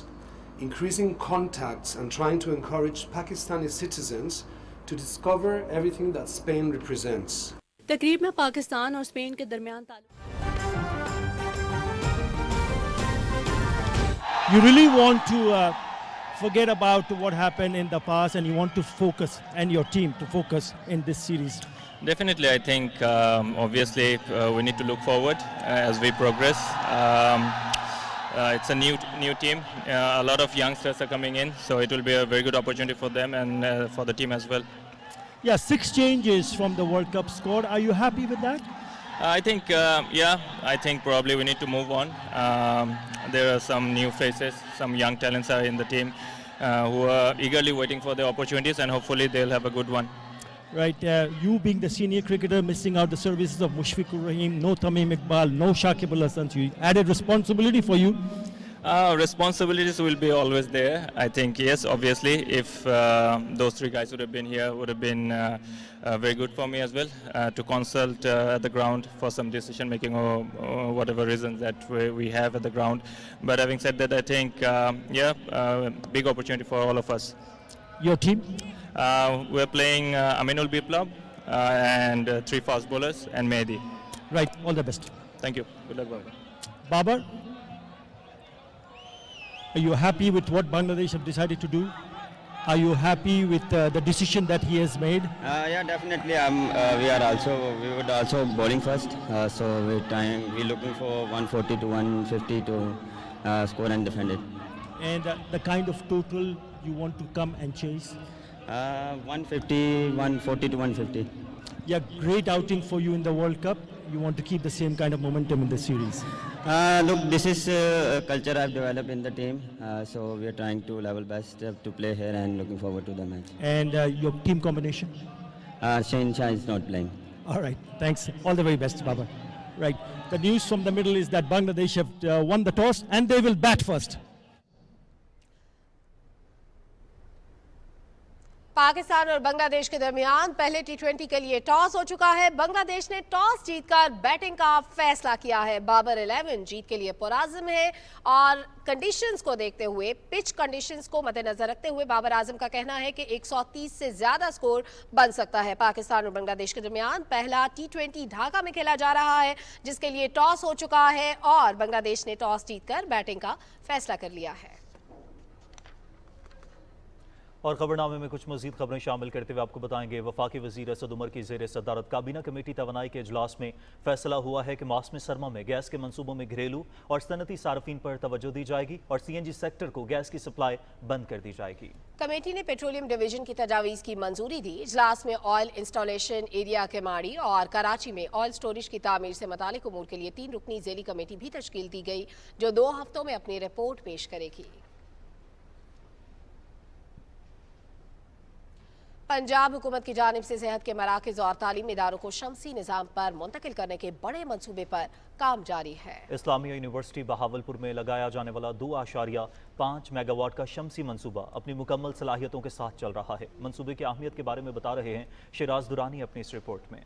increasing contacts and trying to encourage Pakistani citizens to discover everything that Spain represents. تقریب میں پاکستان اور اسپین کے درمیان You really want to forget about what happened in the past and you want to focus, and your team to focus in this series? Definitely, I think obviously we need to look forward as we progress. It's a new team. A lot of youngsters are coming in, so it will be a very good opportunity for them and for the team as well. Yeah, 6 changes from the World Cup squad. Are you happy with that? I think, I think probably we need to move on. There are some new faces, some young talents are in the team who are eagerly waiting for the opportunities, and hopefully they'll have a good one. Right, you being the senior cricketer, missing out the services of Mushfiqur Rahim, no Tamim Iqbal, no Shakib Al Hasan, added responsibility for you. Responsibilities will be always there. I think, yes, obviously, if those 3 guys would have been here, would have been very good for me as well, to consult at the ground for some decision making or whatever reasons that we have at the ground. But having said that, I think, big opportunity for all of us. Your team? We're playing Aminul Biplab and 3 fast bowlers and Mehdi. Right, all the best. Thank you. Good luck, Babar. Babar? Are you happy with what Bangladesh have decided to do? Are you happy with the decision that he has made? Yeah, definitely. We would also bowling first. So we're looking for 140 to 150 to score and defend it. And the kind of total you want to come and chase? 150, 140 to 150. Yeah, great outing for you in the World Cup. You want to keep the same kind of momentum in the series? Look, this is a culture I've developed in the team. So we're trying to level best to play here and looking forward to the match. And your team combination? Shane Shah is not playing. All right, thanks. All the very best, Babar. Right, the news from the middle is that Bangladesh have won the toss and they will bat first. Pakistan اور بنگلہ دیش کے درمیان پہلے T20 کے لیے toss ہو چکا ہے۔ بنگلہ دیش نے ٹاس جیت کر بیٹنگ کا فیصلہ کیا ہے۔ بابر 11 جیت کے لیے پرعزم ہے اور کنڈیشنز کو دیکھتے ہوئے، پچ کنڈیشنز کو مد نظر رکھتے ہوئے بابر اعظم کا کہنا ہے کہ 130 سے زیادہ سکور بن سکتا ہے۔ پاکستان اور بنگلہ دیش کے درمیان پہلا T20 ڈھاکہ میں کھیلا جا رہا ہے، جس کے لیے ٹاس ہو چکا ہے اور بنگلہ دیش نے ٹاس جیت کر بیٹنگ کا فیصلہ کر لیا ہے۔ اور خبرنامے میں کچھ مزید خبریں شامل کرتے ہوئے آپ کو بتائیں گے، وفاقی وزیر اسد عمر کی زیر صدارت کابینہ کمیٹی توانائی کے اجلاس میں فیصلہ ہوا ہے کہ موسم سرما میں گیس کے منصوبوں میں گھریلو اور صنعتی صارفین پر توجہ دی جائے گی اور CNG سیکٹر کو گیس کی سپلائی بند کر دی جائے گی۔ کمیٹی نے پیٹرولیم ڈویژن کی تجاویز کی منظوری دی۔ اجلاس میں آئل انسٹالیشن ایریا کیماڑی اور کراچی میں آئل سٹوریج کی تعمیر سے متعلق امور کے لیے 3 رکنی ذیلی کمیٹی بھی تشکیل دی گئی، جو 2 ہفتوں میں اپنی رپورٹ پیش کرے گی۔ پنجاب حکومت کی جانب سے صحت کے مراکز اور تعلیمی اداروں کو شمسی نظام پر منتقل کرنے کے بڑے منصوبے پر کام جاری ہے۔ اسلامیہ یونیورسٹی بہاولپور میں لگایا جانے والا 2.5 میگا واٹ کا شمسی منصوبہ اپنی مکمل صلاحیتوں کے ساتھ چل رہا ہے۔ منصوبے کی اہمیت کے بارے میں بتا رہے ہیں شیراز درانی اپنی اس رپورٹ میں۔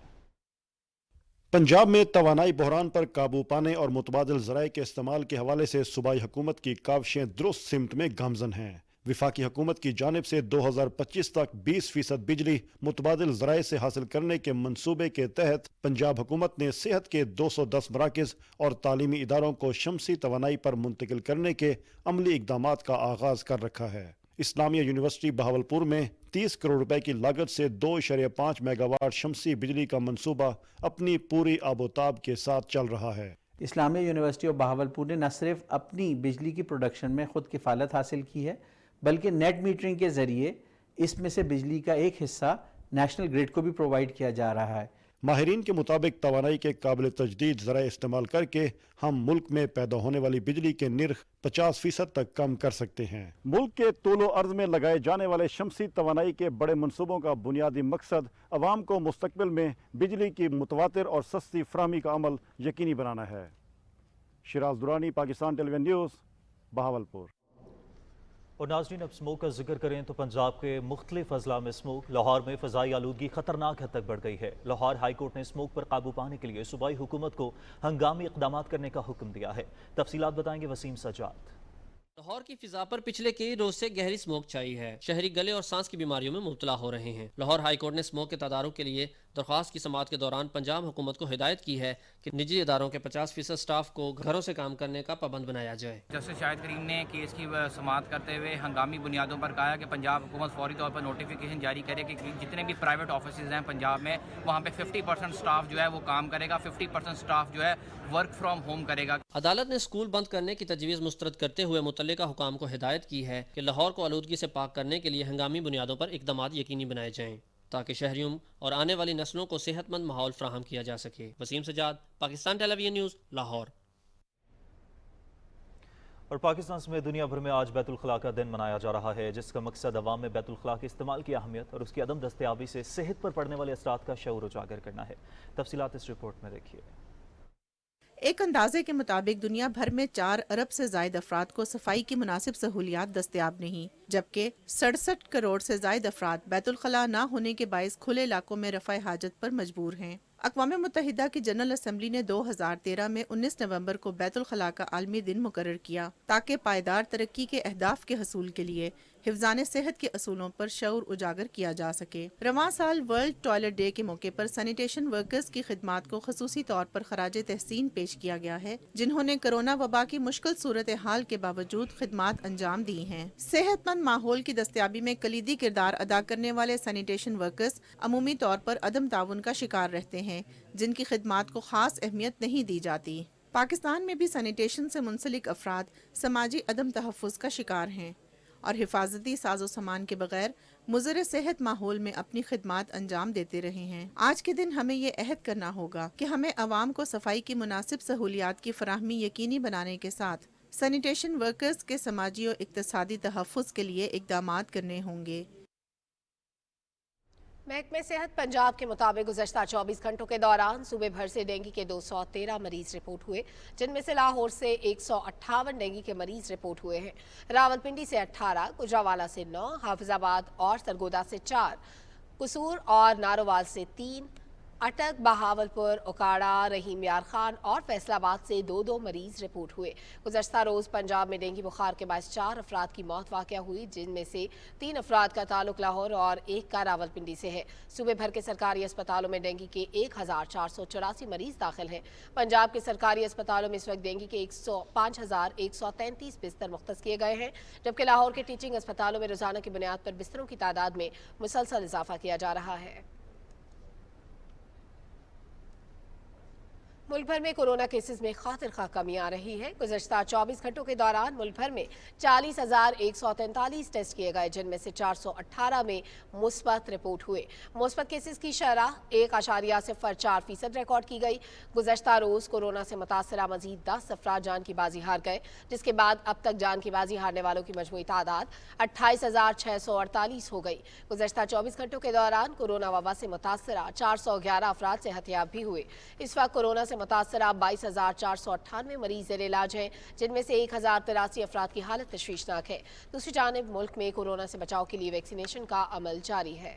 पंजाब में तवानाई बहरान पर काबू पाने और मुतबादिल ज़राए के इस्तेमाल के हवाले से सूबाई हुकूमत की काविशें दुरुस्त सिमत में गामजन हैं। विफाकी हुकूमत की जानिब से 2025 तक 20% बिजली मुतबादिल ज़राए से हासिल करने के मंसूबे के तहत पंजाब हुकूमत ने सेहत के 210 मराकज़ और तालीमी इदारों को शमसी तवानाई पर मुंतकिल करने के अमली इकदामात का आगाज़ कर रखा है। इस्लामिया यूनिवर्सिटी बहावलपुर में 30 करोड़ रुपए की लागत से 2.5 मेगावाट शमसी बिजली का मंसूबा अपनी पूरी आबोताब के साथ चल रहा है। इस्लामिया यूनिवर्सिटी ऑफ बहावलपुर ने न सिर्फ अपनी बिजली की प्रोडक्शन में खुद किफ़ालत हासिल की है, बल्कि नेट मीटरिंग के ज़रिए इसमें से बिजली का एक हिस्सा नेशनल ग्रिड को भी प्रोवाइड किया जा रहा है। माहिरीन के मुताबिक तवानाई के काबिल तजदीद ज़राए इस्तेमाल करके हम मुल्क में पैदा होने वाली बिजली के निर्ख 50% तक कम कर सकते हैं। मुल्क के तूलो अर्ज में लगाए जाने वाले शमसी तवानाई के बड़े मनसूबों का बुनियादी मकसद अवाम को मुस्तकबिल में बिजली की मुतवातिर और सस्ती फराहमी का अमल यकीनी बनाना है। Shiraz Durrani, Pakistan television news, Bahawalpur. और नाज़रीन, अब स्मोक का जिक्र करें तो पंजाब के मुख्तलिफ अजला में स्मोक। लाहौर में फ़ज़ाई आलूदगी खतरनाक हद तक बढ़ गई है। लाहौर हाई कोर्ट ने स्मोक पर काबू पाने के लिए सूबाई हुकूमत को हंगामी इक़दाम करने का हुक्म दिया है। तफसीलात बताएंगे वसीम सज्जाद। लाहौर की फिजा पर पिछले कई रोज से गहरी स्मोक छाई है। शहरी गले और सांस की बीमारियों में मुब्तला हो रहे हैं। लाहौर हाई कोर्ट ने स्मोक के तदारुक के लिए दरख्वास्त की समाअत के दौरान पंजाब हुकूमत को हिदायत की है कि निजी इदारों के 50% स्टाफ को घरों से काम करने का पाबंद बनाया जाए। जस्टिस शाहिद करीम ने केस की समाअत करते हुए हंगामी बुनियादों पर कहा कि पंजाब हुकूमत फौरी तौर पर नोटिफिकेशन जारी करे कि जितने भी प्राइवेट ऑफिस हैं पंजाब में, वहाँ पे 50% स्टाफ जो है वो काम करेगा, 50% स्टाफ जो है वर्क फ्रॉम होम करेगा। अदालत ने स्कूल बंद करने की तजवीज़ मुस्तरद करते हुए मुतल्लिका हुकाम को हिदायत की है कि लाहौर को आलूदगी से पाक करने के लिए हंगामी बुनियादों पर इकदाम यकीनी बनाए जाएं ताकि शहरियों और आने वाली नस्लों को सेहतमंद माहौल फराहम किया जा सके। Waseem Sajjad, Pakistan television news, Lahore. और पाकिस्तान समेत दुनिया भर में आज बैतुल खला का दिन मनाया जा रहा है, जिसका मकसद अवाम में बैतुल खला के इस्तेमाल की अहमियत और उसकी अदम दस्तयाबी से सेहत पर पड़ने वाले असरात का शऊर उजागर करना है। तफसीलात इस रिपोर्ट में देखिए। एक अंदाजे के मुताबिक दुनिया भर में 4 अरब से ज़ायद अफराद को सफाई की मुनासिब सहूलियात दस्तयाब नहीं, जबकि 67 करोड़ से ज़ायद अफराद बैतुल खला ना होने के बायस खुले इलाकों में रफ़ा हाजत पर मजबूर हैं। अक़वाम मुत्तहिदा की जनरल असम्बली ने 2013 में 19 नवंबर को बैतुल खला का आलमी दिन मुकर्रर किया ताकि पायदार तरक्की के अहदाफ के हसूल के लिए हिफ्ज़ान सेहत के असूलों पर शऊर उजागर किया जा सके। रवां साल वर्ल्ड टॉयलेट डे के मौके पर सैनिटेशन वर्कर्स की खिदमात को खसूसी तौर पर खराज तहसीन पेश किया गया है, जिन्होंने कोरोना वबा की मुश्किल सूरत हाल के बावजूद खिदमात अंजाम दी हैं। सेहतमंद माहौल की दस्तयाबी में कलीदी किरदार अदा करने वाले सैनिटेशन वर्कर्स अमूमी तौर पर अदम ताउन का शिकार रहते हैं, जिनकी खिदमात को खास अहमियत नहीं दी जाती। पाकिस्तान में भी सैनिटेशन से मुंसलिक अफराद समाजी अदम तहफ़्फ़ुज़ का शिकार हैं और हिफाजती साजो सामान के बगैर मुज़र सेहत माहौल में अपनी खिदमात अंजाम देते रहे हैं। आज के दिन हमें ये अहद करना होगा कि हमें अवाम को सफाई की मुनासिब सहूलियात की फराहमी यकीनी बनाने के साथ सैनिटेशन वर्कर्स के समाजी और इक्तसादी तहफ़्फ़ुज़ के लिए इक़दामात करने होंगे। महकमे सेहत पंजाब के मुताबिक गुज़श्ता 24 घंटों के दौरान सूबे भर से डेंगू के 213 मरीज रिपोर्ट हुए, जिनमें से लाहौर से 158 डेंगू के मरीज रिपोर्ट हुए हैं। रावलपिंडी से 18, गुजरावाला से 9, हाफिजाबाद और सरगोदा से 4, कसूर और नारोवाल से 3, अटक, बहावलपुर, उकाड़ा, रहीम यार खान और फैसलाबाद से 2-2 मरीज रिपोर्ट हुए। गुज़श्ता रोज़ पंजाब में डेंगू बुखार के बायस 4 अफराद की मौत वाक़या हुई, जिनमें से 3 अफराद का ताल्लुक लाहौर और 1 का रावलपिंडी से है। सूबे भर के सरकारी अस्पतालों में डेंगू के 1484 मरीज दाखिल हैं। पंजाब के सरकारी अस्पतालों में इस वक्त डेंगू के 5133 बिस्तर मुख्तस किए गए हैं, जबकि लाहौर के टीचिंग अस्पतालों में रोजाना की बुनियाद पर बिस्तरों की तादाद में मुसलसल इजाफा किया जा रहा है। मुल्क भर में कोरोना केसेस में खातिर खा कमी आ रही है। गुज़श्ता 24 घंटों के दौरान मुल्क भर में 40,143 टेस्ट किए गए, जिनमें से 418 में मुस्बत रिपोर्ट हुए। मुस्बत केसेस की शरह 1.04% रिकॉर्ड की गई। गुज़श्ता रोज़ कोरोना से मुतासरा मजीद 10 अफराद जान की बाजी हार गए, जिसके बाद अब तक जान की बाजी हारने वालों की मजमूई तादाद 28,648 हो गई। गुज़श्ता 24 घंटों के दौरान कोरोना वबा से मुतासरा 411 अफराद सेहतयाब भी हुए। इस वक्त कोरोना मुतासरा 22,498 मरीज ज़ेर इलाज हैं, जिनमें से 1,083 अफराद की हालत तशवीशनाक है। दूसरी जानिब मुल्क में कोरोना से बचाव के लिए वैक्सीनेशन का अमल जारी है।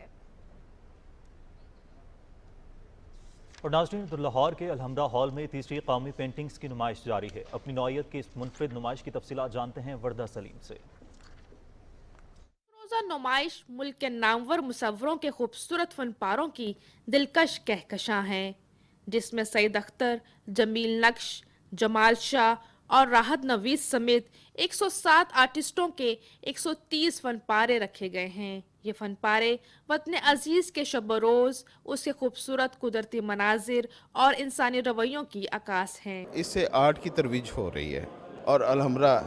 اور ناظرین، لاہور کے الحمرا ہال میں تیسری قومی پینٹنگز کی نمائش جاری ہے۔ اپنی نوعیت کی اس منفرد نمائش کی تفصیلات جانتے ہیں وردہ سلیم سے۔ روزہ نمائش ملک کے نامور مصوروں کے خوبصورت فن پاروں کی دلکش کہکشاں ہیں، جس میں سعید اختر، جمیل نقش، جمال شاہ اور راحت نویس سمیت 107 آرٹسٹوں کے 130 فن پارے رکھے گئے ہیں۔ یہ فن پارے وطن عزیز کے شب و روز، اس کے خوبصورت قدرتی مناظر اور انسانی رویوں کی عکاس ہیں۔ اس سے آرٹ کی ترویج ہو رہی ہے اور الحمرا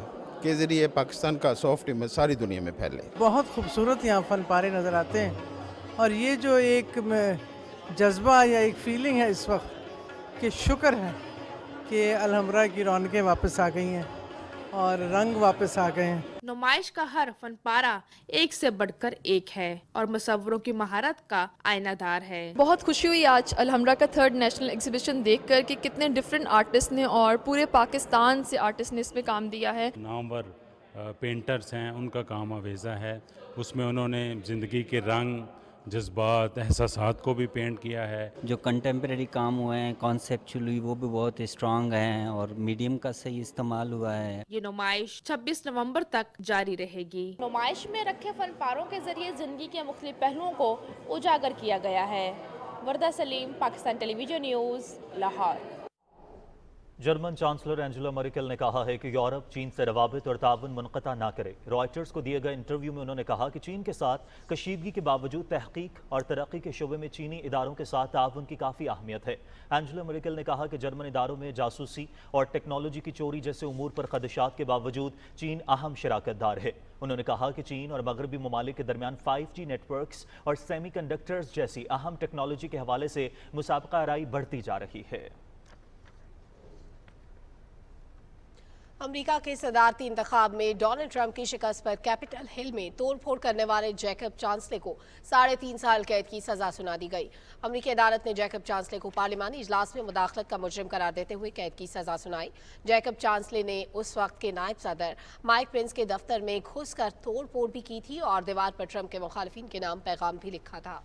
کے ذریعے پاکستان کا سافٹ امیج ساری دنیا میں پھیلے۔ بہت خوبصورت یہاں فن پارے نظر آتے ہیں، اور یہ جو ایک جذبہ یا ایک فیلنگ ہے اس وقت کہ شکر ہے کہ الحمرا کی رونقیں واپس آ گئی ہیں اور رنگ واپس آ گئے ہیں۔ نمائش کا ہر فن پارہ ایک سے بڑھ کر ایک ہے اور مصوروں کی مہارت کا آئینہ دار ہے۔ بہت خوشی ہوئی آج الحمرا کا 3rd نیشنل ایگزیبیشن دیکھ کر کہ کتنے ڈیفرنٹ آرٹسٹ نے اور پورے پاکستان سے آرٹسٹ نے اس پہ کام دیا ہے۔ نامور پینٹرز ہیں، ان کا کام آویزہ ہے، اس میں انہوں نے زندگی کے رنگ، جذبات، احساسات کو بھی پینٹ کیا ہے۔ جو کنٹمپریری کام ہوئے ہیں کانسیپچولی وہ بھی بہت اسٹرانگ ہیں اور میڈیم کا صحیح استعمال ہوا ہے۔ یہ نمائش 26 نومبر تک جاری رہے گی۔ نمائش میں رکھے فن پاروں کے ذریعے زندگی کے مختلف پہلوؤں کو اجاگر کیا گیا ہے۔ Warda Saleem, Pakistan television news, Lahore. German chancellor Angela Merkel نے کہا ہے کہ یورپ چین سے روابط اور تعاون منقطع نہ کرے۔ رائٹرز کو دیے گئے انٹرویو میں انہوں نے کہا کہ چین کے ساتھ کشیدگی کے باوجود تحقیق اور ترقی کے شعبے میں چینی اداروں کے ساتھ تعاون کی کافی اہمیت ہے۔ اینجلا مرکل نے کہا کہ جرمن اداروں میں جاسوسی اور ٹیکنالوجی کی چوری جیسے امور پر خدشات کے باوجود چین اہم شراکت دار ہے۔ انہوں نے کہا کہ چین اور مغربی ممالک کے درمیان 5G نیٹ ورکس اور سیمی کنڈکٹرز جیسی اہم ٹیکنالوجی کے حوالے سے مسابقہ آرائی بڑھتی جا رہی ہے۔ امریکہ کے صدارتی انتخاب میں ڈونلڈ ٹرمپ کی شکست پر کیپٹل ہل میں توڑ پھوڑ کرنے والے جیکب چانسلے کو 3.5 سال قید کی سزا سنا دی گئی۔ امریکی عدالت نے جیکب چانسلے کو پارلیمانی اجلاس میں مداخلت کا مجرم قرار دیتے ہوئے قید کی سزا سنائی۔ جیکب چانسلے نے اس وقت کے نائب صدر مائک پینس کے دفتر میں گھس کر توڑ پھوڑ بھی کی تھی اور دیوار پر ٹرمپ کے مخالفین کے نام پیغام بھی لکھا تھا۔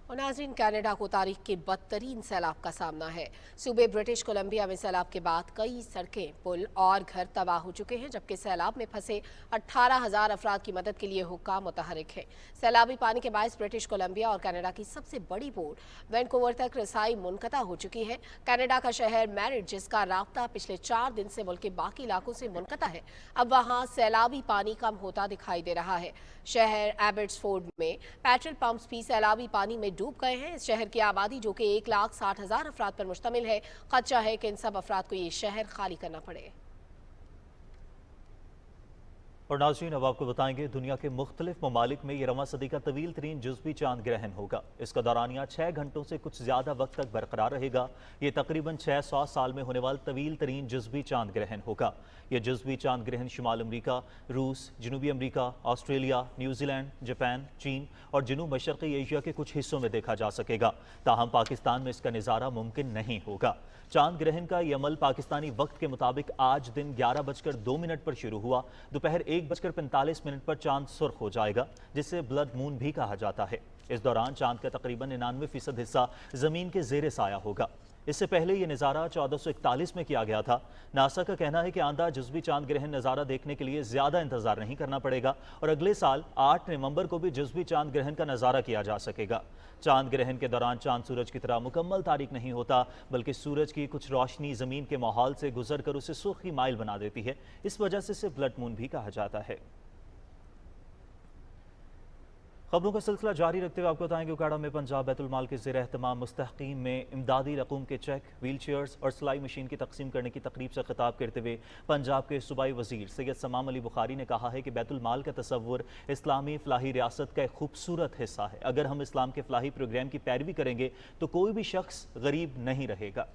اور ناظرین، کینیڈا کو تاریخ کے بدترین سیلاب کا سامنا ہے۔ صوبے برٹش کولمبیا میں سیلاب کے بعد کئی سڑکیں، پل اور گھر تباہ ہو چکے ہیں، جبکہ سیلاب میں پھنسے 18,000 افراد کی مدد کے لیے حکام متحرک ہیں۔ سیلابی پانی کے باعث برٹش کولمبیا اور کینیڈا کی سب سے بڑی بوٹ وینکوور تک رسائی منقطع ہو چکی ہے۔ کینیڈا کا شہر میرٹ، جس کا رابطہ پچھلے 4 دن سے ملک کے باقی علاقوں سے منقطع ہے، اب وہاں سیلابی پانی کم ہوتا دکھائی دے رہا ہے۔ شہر ایبٹس فورڈ میں پیٹرول پمپس بھی سیلابی پانی میں ڈوب گئے ہیں۔ اس شہر کی آبادی، جو کہ 1,60,000 افراد پر مشتمل ہے، خدشہ ہے کہ ان سب افراد کو یہ شہر خالی کرنا پڑے۔ اور ناظرین، اب آپ کو بتائیں گے دنیا کے مختلف ممالک میں یہ رواں صدی کا طویل ترین جزوی چاند گرہن ہوگا۔ اس کا دورانیہ 6 گھنٹوں سے کچھ زیادہ وقت تک برقرار رہے گا۔ یہ تقریباً 600 سال میں ہونے والا طویل ترین جزوی چاند گرہن ہوگا۔ یہ جزوی چاند گرہن شمال امریکہ، روس، جنوبی امریکہ، آسٹریلیا، نیوزی لینڈ، جاپان، چین اور جنوب مشرقی ایشیا کے کچھ حصوں میں دیکھا جا سکے گا۔ تاہم پاکستان میں اس کا نظارہ ممکن نہیں ہوگا۔ چاند گرہن کا یہ عمل پاکستانی وقت کے مطابق آج دن 11:02 پر شروع ہوا۔ دوپہر 1:45 پر چاند سرخ ہو جائے گا، جسے بلڈ مون بھی کہا جاتا ہے۔ اس دوران چاند کا تقریباً 99% حصہ زمین کے زیر سایہ ہوگا۔ اس سے پہلے یہ نظارہ 1441 میں کیا گیا تھا۔ ناسا کا کہنا ہے کہ آئندہ جزوی چاند گرہن نظارہ دیکھنے کے لیے زیادہ انتظار نہیں کرنا پڑے گا اور اگلے سال 8 نومبر کو بھی جزوی چاند گرہن کا نظارہ کیا جا سکے گا۔ چاند گرہن کے دوران چاند سورج کی طرح مکمل تاریک نہیں ہوتا، بلکہ سورج کی کچھ روشنی زمین کے ماحول سے گزر کر اسے سرخی مائل بنا دیتی ہے۔ اس وجہ سے اسے بلڈ مون بھی کہا جاتا ہے۔ خبروں کا سلسلہ جاری رکھتے ہوئے آپ کو بتائیں گے اکاڑا میں پنجاب بیت المال کے زیر اہتمام مستحقین میں امدادی رقوم کے چیک، ویل چیئرز اور سلائی مشین کی تقسیم کرنے کی تقریب سے خطاب کرتے ہوئے پنجاب کے صوبائی وزیر سید سمام علی بخاری نے کہا ہے کہ بیت المال کا تصور اسلامی فلاحی ریاست کا ایک خوبصورت حصہ ہے۔ اگر ہم اسلام کے فلاحی پروگرام کی پیروی کریں گے تو کوئی بھی شخص غریب نہیں رہے گا۔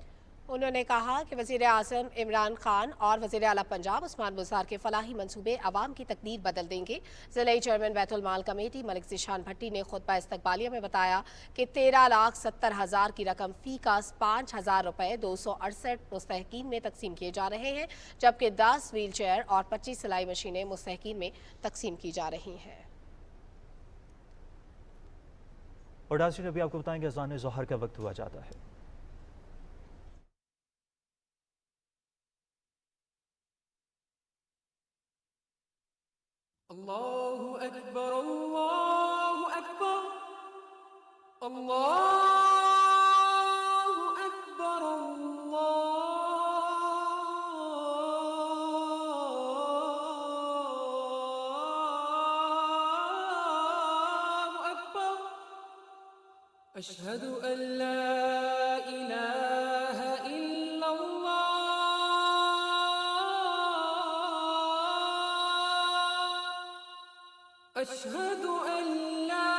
انہوں نے کہا کہ وزیر اعظم عمران خان اور وزیر اعلیٰ پنجاب عثمان بزدار کے فلاحی منصوبے عوام کی تقدیر بدل دیں گے۔ ضلعی چیئرمین بیت المال کمیٹی ملک ذیشان بھٹی نے خطبہ استقبالیہ میں بتایا کہ 13,70,000 کی رقم فی کا 5,000 روپے 268 مستحقین میں تقسیم کیے جا رہے ہیں، جبکہ 10 ویل چیئر اور 25 سلائی مشینیں مستحقین میں تقسیم کی جا رہی ہیں۔ اور ناظرین ابھی آپ کو بتائیں گے اذان ظہر کا وقت ہوا جاتا ہے. اللہ اکبر اللہ اکبر اللہ اکبر اللہ اکبر اشہد ان لا الہ الا اللہ أشهد أن لا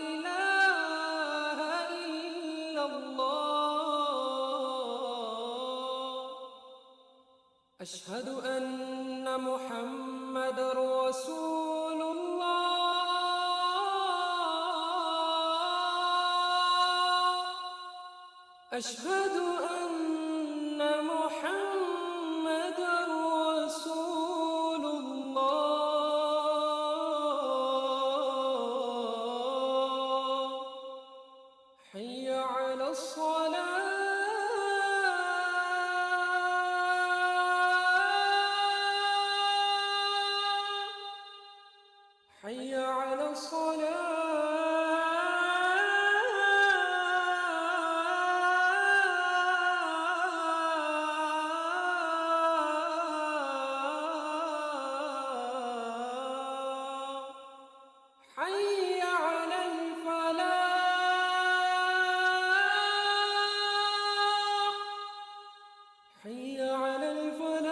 إله إلا الله أشهد أن محمد رسول الله أشهد أن محمد رسول حي على الصلاة حي على الصلاة حي على الفلاح حي على الفلاح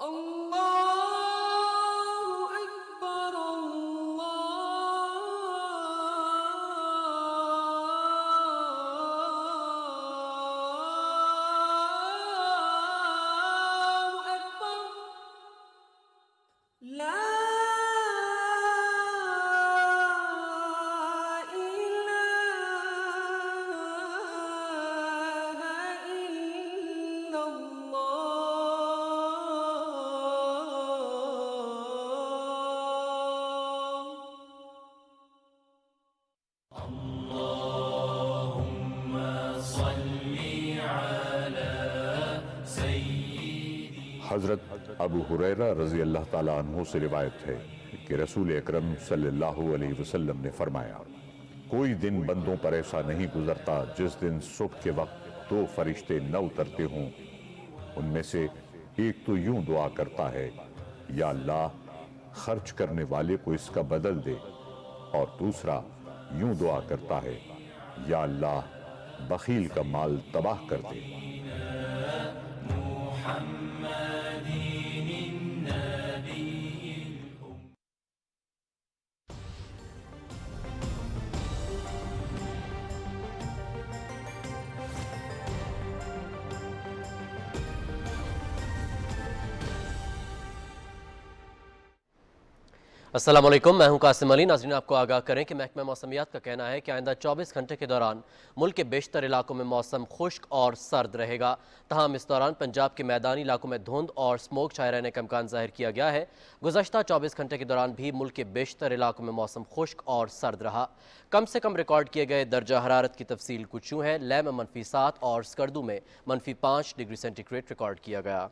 الله أكبر الله أكبر لا إله إلا اللهم صل على سيدنا. حضرت ابو ہریرہ رضی اللہ تعالیٰ عنہ سے روایت ہے کہ رسول اکرم صلی اللہ علیہ وسلم نے فرمایا کوئی دن بندوں پر ایسا نہیں گزرتا جس دن صبح کے وقت دو فرشتے نہ اترتے ہوں. ان میں سے ایک تو یوں دعا کرتا ہے یا اللہ خرچ کرنے والے کو اس کا بدل دے، اور دوسرا یوں دعا کرتا ہے یا اللہ بخیل کا مال تباہ کر دے. محمد النبي. السلام علیکم، میں ہوں قاسم علی. ناظرین آپ کو آگاہ کریں کہ محکمہ موسمیات کا کہنا ہے کہ آئندہ 24 گھنٹے کے دوران ملک کے بیشتر علاقوں میں موسم خشک اور سرد رہے گا. تاہم اس دوران پنجاب کے میدانی علاقوں میں دھند اور سموک چھائے رہنے کا امکان ظاہر کیا گیا ہے. گزشتہ 24 گھنٹے کے دوران بھی ملک کے بیشتر علاقوں میں موسم خشک اور سرد رہا. کم سے کم ریکارڈ کیے گئے درجہ حرارت کی تفصیل کچھ یوں ہے. لے میں -7 اور سکردو میں -5 ڈگری سینٹی گریڈ ریکارڈ کیا گیا.